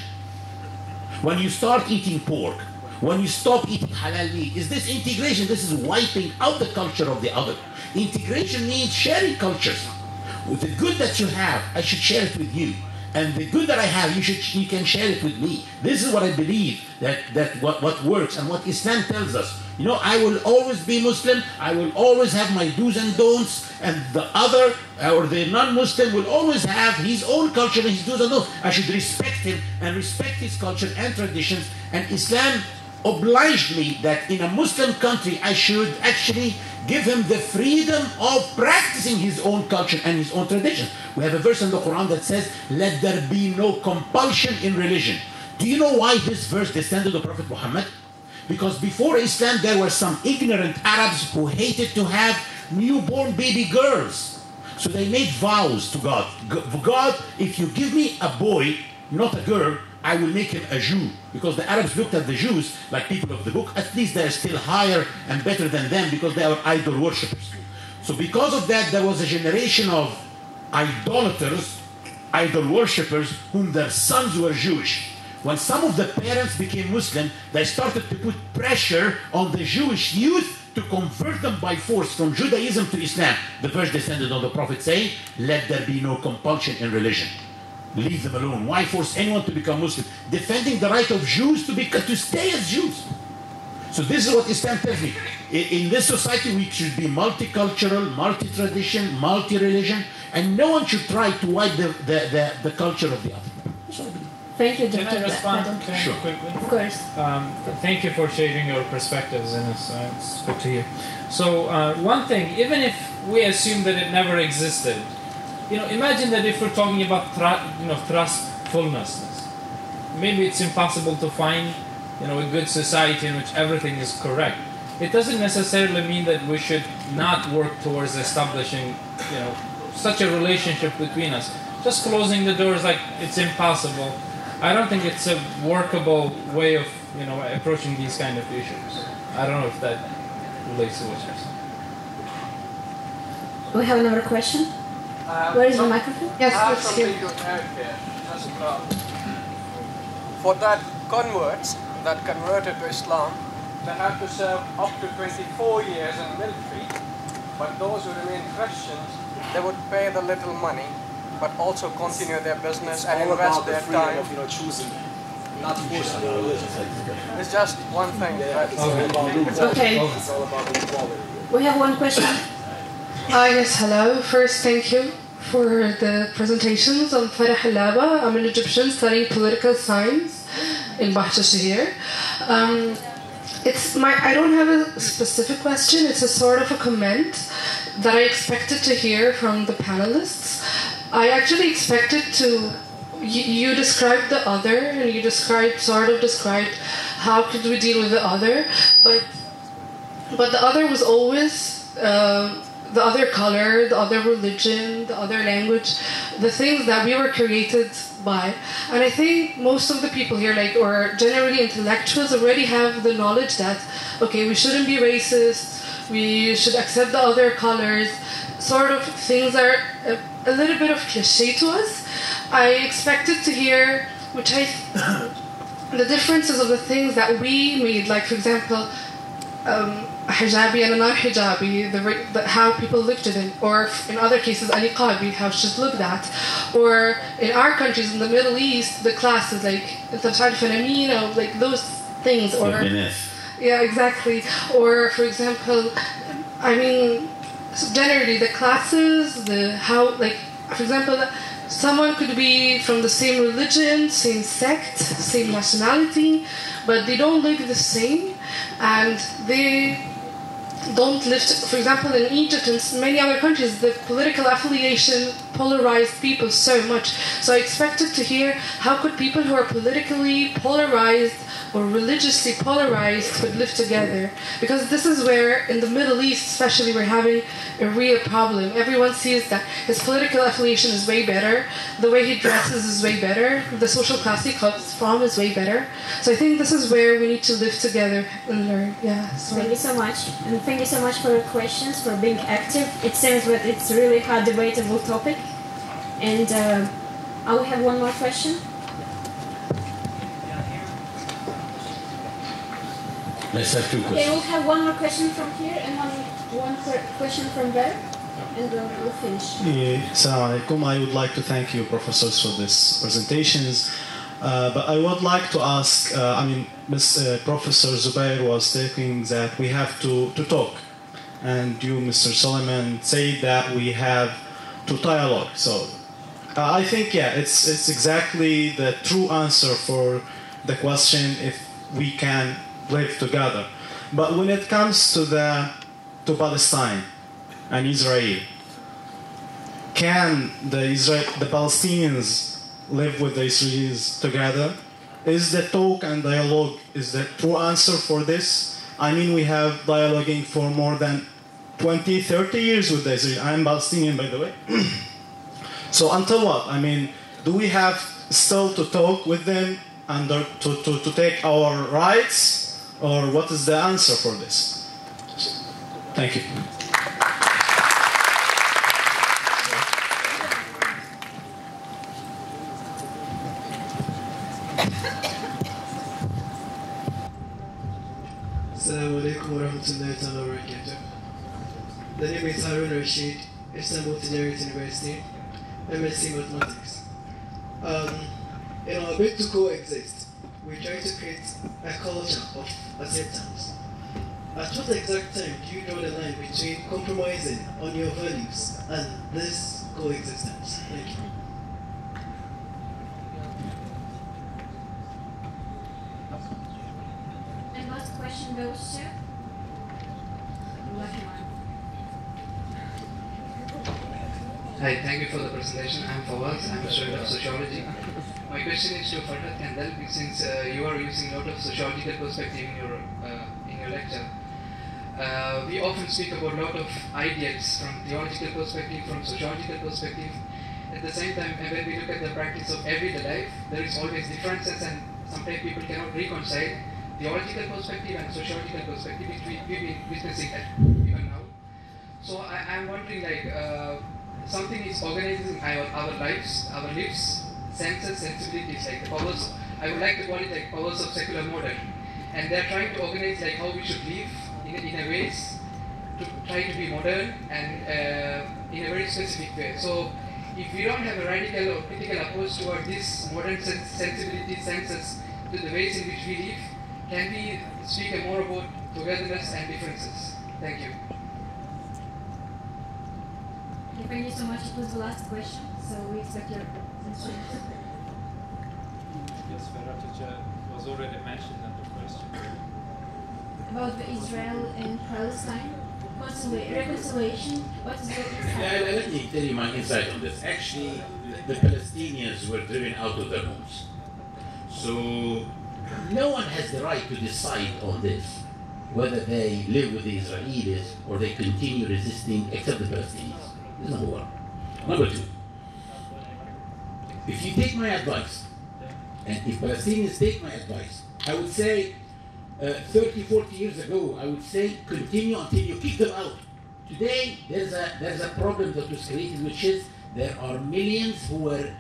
Speaker 3: When you start eating pork, when you stop eating halal meat, is this integration? This is wiping out the culture of the other. Integration means sharing cultures. With the good that you have, I should share it with you. And the good that I have, you can share it with me. This is what I believe, what works and what Islam tells us. You know, I will always be Muslim, I will always have my do's and don'ts, and the other, or the non-Muslim will always have his own culture and his do's and don'ts. I should respect him and respect his culture and traditions. And Islam obliged me that in a Muslim country, I should actually give him the freedom of practicing his own culture and his own tradition. We have a verse in the Quran that says, let there be no compulsion in religion. Do you know why this verse descended to Prophet Muhammad? Because before Islam, there were some ignorant Arabs who hated to have newborn baby girls. So they made vows to God. God, if you give me a boy, not a girl, I will make him a Jew. Because the Arabs looked at the Jews like people of the book. At least they're still higher and better than them because they are idol worshippers. So because of that, there was a generation of idolaters, idol worshippers, whom their sons were Jewish. When some of the parents became Muslim, they started to put pressure on the Jewish youth to convert them by force from Judaism to Islam. The verse descended on the Prophet saying, let there be no compulsion in religion. Leave them alone. Why force anyone to become Muslim? Defending the right of Jews to stay as Jews. So this is what Islam tells me. In this society, we should be multicultural, multi-tradition, multi-religion, and no one should try to wipe the culture of the other. That's what I believe.
Speaker 1: Thank you, Dr.
Speaker 7: Can I respond
Speaker 3: Sure.
Speaker 7: quickly?
Speaker 1: Of course.
Speaker 7: Thank you for sharing your perspectives, and it's good to hear. So one thing, even if we assume that it never existed, imagine that if we're talking about trustfulness, maybe it's impossible to find a good society in which everything is correct. it doesn't necessarily mean that we should not work towards establishing, such a relationship between us. Just closing the doors like it's impossible. I don't think it's a workable way of, approaching these kind of issues. I don't know if that relates to what you're saying.
Speaker 1: We have another question. Where is the microphone?
Speaker 10: Yes, let's hear. For that converts that converted to Islam, they had to serve up to 24 years in the military. But those who remain Christians, they would pay the little money, but also continue their business and invest their time.
Speaker 9: Of, choosing, not forcing your religion.
Speaker 10: It's just one thing.
Speaker 1: Okay.
Speaker 9: It's all about equality.
Speaker 1: We have one question.
Speaker 11: Yes, hello. First, thank you for the presentations. I'm Farah Halaba. I'm an Egyptian studying political science in Şehir. I don't have a specific question. It's a sort of a comment that I expected to hear from the panelists. I actually expected to. You described the other, and you described how could we deal with the other, but the other was always the other color, the other religion, the other language, the things that we were created by. And I think most of the people here, or generally intellectuals, already have the knowledge that, okay, we shouldn't be racist, we should accept the other colors, sort of things are a little bit of cliche to us. I expected to hear, the differences of the things that we made, like for example, hijabi and a non-hijabi, how people looked at it, or in other cases, niqabi, how she's looked at, or in our countries, in the Middle East, the classes like those things, or yeah, exactly, or for example, generally the classes, for example, someone could be from the same religion, same sect, same nationality, but they don't look the same, and they don't lift. For example, in Egypt and many other countries, the political affiliation polarized people so much. So I expected to hear how could people who are politically polarized or religiously polarized could live together. Because this is where, in the Middle East especially, we're having a real problem. Everyone sees that his political affiliation is way better, the way he dresses is way better, the social class he comes from is way better. So I think this is where we need to live together and learn. Yeah. Sorry.
Speaker 1: Thank you so much. And thank you so much for your questions, for being active. It seems that it's a really hard debatable topic. And I will have one more question.
Speaker 5: Let's have two questions.
Speaker 1: Okay, we'll have one more question from here and one question from there, and we'll finish.
Speaker 12: Assalamu alaikum. I would like to thank you, professors, for these presentations. But I would like to ask, Professor Zubair was stating that we have to talk. And you, Mr. Solomon, say that we have to dialogue. So I think, it's exactly the true answer for the question if we can live together. But when it comes to Palestine and Israel, can the Palestinians live with the Israelis together? Is the talk and dialogue is the true answer for this? We have dialoguing for more than 20, 30 years with the Israelis. I'm Palestinian, by the way. So until what? Do we have still to talk with them and to take our rights? Or what is the answer for this? Thank you.
Speaker 13: Assalamu alaikum wa rahmatullahi wa barakatuh. The name is Harun Rashid, Istanbul University, MSc Mathematics. In our bid to coexist, we try to create a culture of acceptance. At what exact time do you draw the line between compromising on your values and this coexistence? Thank you.
Speaker 1: And last question goes to
Speaker 14: Hi, thank you for the presentation. I'm Fawaz, I'm a student of sociology. My question is to Farhat Kandal, since you are using a lot of sociological perspective in your lecture. We often speak about a lot of ideas from theological perspective, from sociological perspective. At the same time, when we look at the practice of everyday life, there is always differences, and sometimes people cannot reconcile theological perspective and sociological perspective, which we've been witnessing at even now. So I'm wondering, like, something is organizing our lives, senses, sensibilities, like the powers. I would like to call it like powers of secular model, and they're trying to organize like how we should live in a ways to try to be modern and in a very specific way. So if we don't have a radical or critical approach toward this modern sensibilities, senses to the ways in which we live, can we speak more about togetherness and differences? Thank you.
Speaker 1: Okay, thank you so much. It was the last question, so we expect your answer.
Speaker 7: Yes, Ferratice was already mentioned in the question.
Speaker 1: About the Israel and Palestine, reconciliation, what is your insight?
Speaker 5: Let me tell you my insight on this. Actually, the Palestinians were driven out of their homes. So no one has the right to decide on this, whether they live with the Israelis or they continue resisting, except the Palestinians. This is number one. Number two, if you take my advice, and if Palestinians take my advice, I would say 30, 40 years ago, I would say continue until you kick them out. Today, there's a problem that was created, which is there are millions who were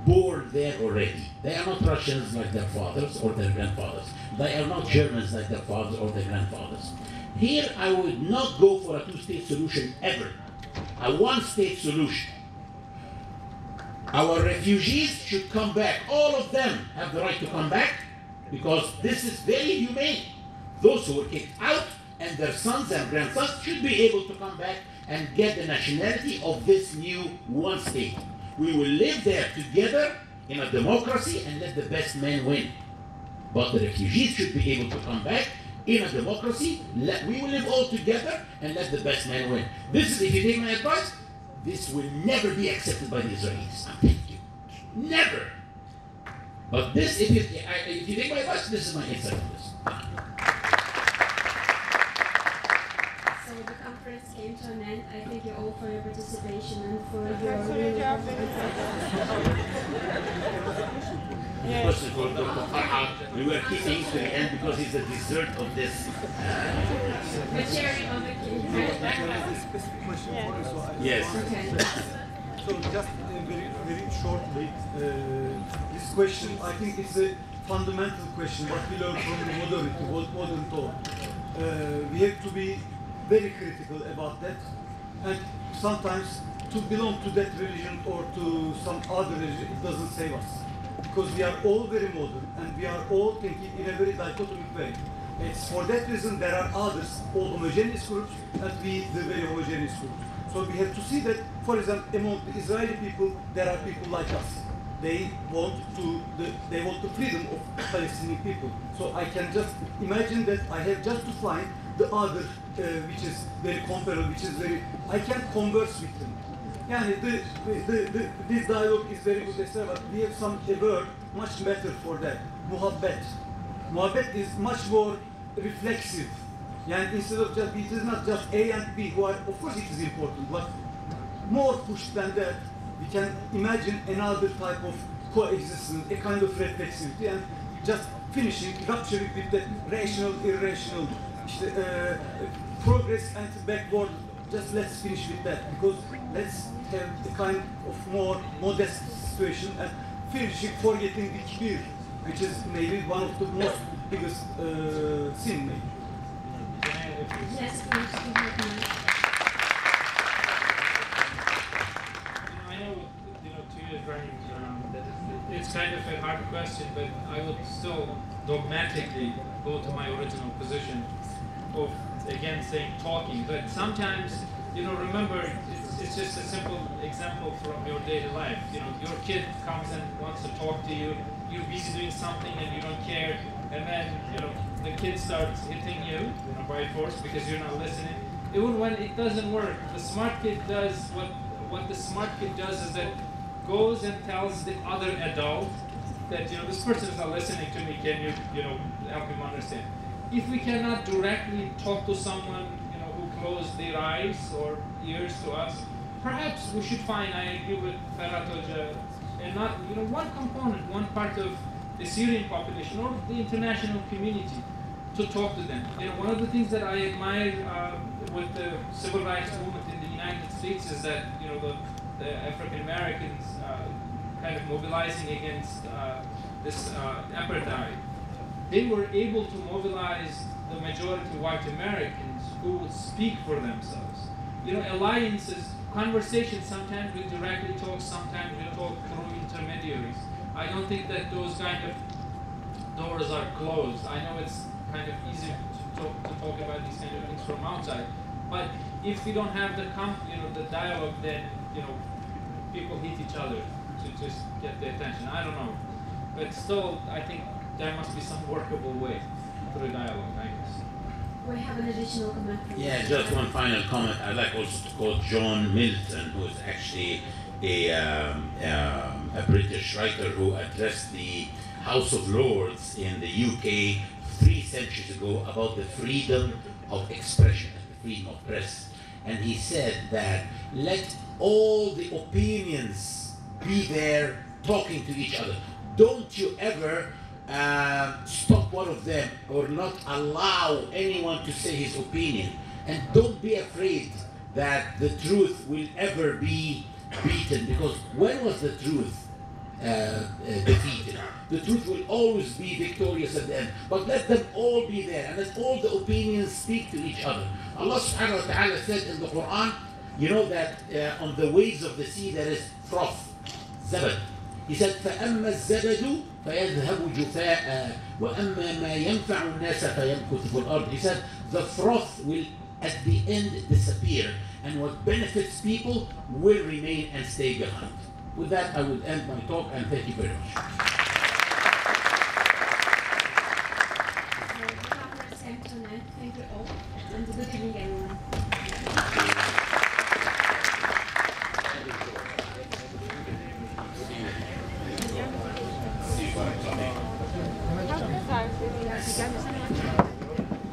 Speaker 5: born there already. They are not Russians like their fathers or their grandfathers. They are not Germans like their fathers or their grandfathers. Here, I would not go for a two-state solution ever. A one-state solution. Our refugees should come back. All of them have the right to come back because this is very humane. Those who were kicked out and their sons and grandsons should be able to come back and get the nationality of this new one state. We will live there together in a democracy and let the best men win. But the refugees should be able to come back in a democracy. We will live all together and let the best men win. This is, if you take my advice, this will never be accepted by the Israelis. I'm telling you. Never. But this, if you take my advice, this is my insight on this.
Speaker 1: So the conference came to an end. I thank you all for your participation and for your really
Speaker 5: Question for Dr. Farha. We were keeping to the end because it's the dessert of this.
Speaker 1: The cherry on the cake.
Speaker 5: Yes.
Speaker 1: Okay.
Speaker 6: So just very shortly, this question, I think it's a fundamental question, what we learn from the modern thought. We have to be very critical about that, and sometimes to belong to that religion or to some other religion, it doesn't save us. Because we are all very modern, and we are all thinking in a very dichotomic way. It's for that reason there are others, all homogeneous groups, and we, the very homogeneous groups. So we have to see that, for example, among the Israeli people, there are people like us. They want the freedom of Palestinian people. So I can just imagine that I have just to find the other, which is very comparable, which is very, I can converse with them. Yani this dialogue is very good, but we have a word much better for that. Muhabbet. Muhabbet is much more reflexive. Yani instead of just, it is not just A and B who are, of course it is important, but more pushed than that, we can imagine another type of coexistence, a kind of reflexivity, and just finishing, rupturing with the rational, irrational, progress and backward. Just let's finish with that, because let's have a kind of more modest situation and finishing, forgetting the kibir, which is maybe one of the most biggest sin maybe.
Speaker 1: Yes, please.
Speaker 7: I know, 2 years running, that it's kind of a hard question, but I would still dogmatically go to my original position of, again, saying talking. But sometimes, remember, it's just a simple example from your daily life. Your kid comes and wants to talk to you. You're busy doing something and you don't care, and then the kid starts hitting you, by force because you're not listening. Even when it doesn't work, the smart kid does what the smart kid does is that goes and tells the other adult that this person is not listening to me. Can you help him understand? If we cannot directly talk to someone close their eyes or ears to us. Perhaps we should find, I agree with Farhat Hoca, and not, one component, one part of the Syrian population or the international community to talk to them. One of the things that I admire with the civil rights movement in the United States is that, the African Americans kind of mobilizing against this apartheid. They were able to mobilize the majority white Americans who would speak for themselves. Alliances, conversations, sometimes we directly talk, sometimes we talk through intermediaries. I don't think that those kind of doors are closed. I know it's kind of easy to talk about these kind of things from outside, but if we don't have the the dialogue, then people hit each other to just get their attention. I don't know, but still, I think there must be some workable way through dialogue, I guess.
Speaker 1: We have an additional comment.
Speaker 5: Yeah, just one final comment. I'd like also to quote John Milton, who is actually a British writer who addressed the House of Lords in the UK 3 centuries ago about the freedom of expression and the freedom of press. And he said that let all the opinions be there talking to each other. Don't you ever stop one of them or not allow anyone to say his opinion. And don't be afraid that the truth will ever be beaten, because when was the truth defeated? The truth will always be victorious at the end. But let them all be there and let all the opinions speak to each other. Allah subhanahu wa ta'ala said in the Quran, that on the waves of the sea there is froth, zabad. He said, فَأَمَّا الزَّبَدُ فَيَذْهَبُ جُفَاءً وَأَمَّا مَا يَنْفَعُ النَّاسَ فَيَمْكُثُ فِي الْأَرْضِ. He said, the froth will at the end disappear, and what benefits people will remain and stay behind. With that, I would end my talk, and thank you very much.
Speaker 1: Thank you all, and good evening, everyone.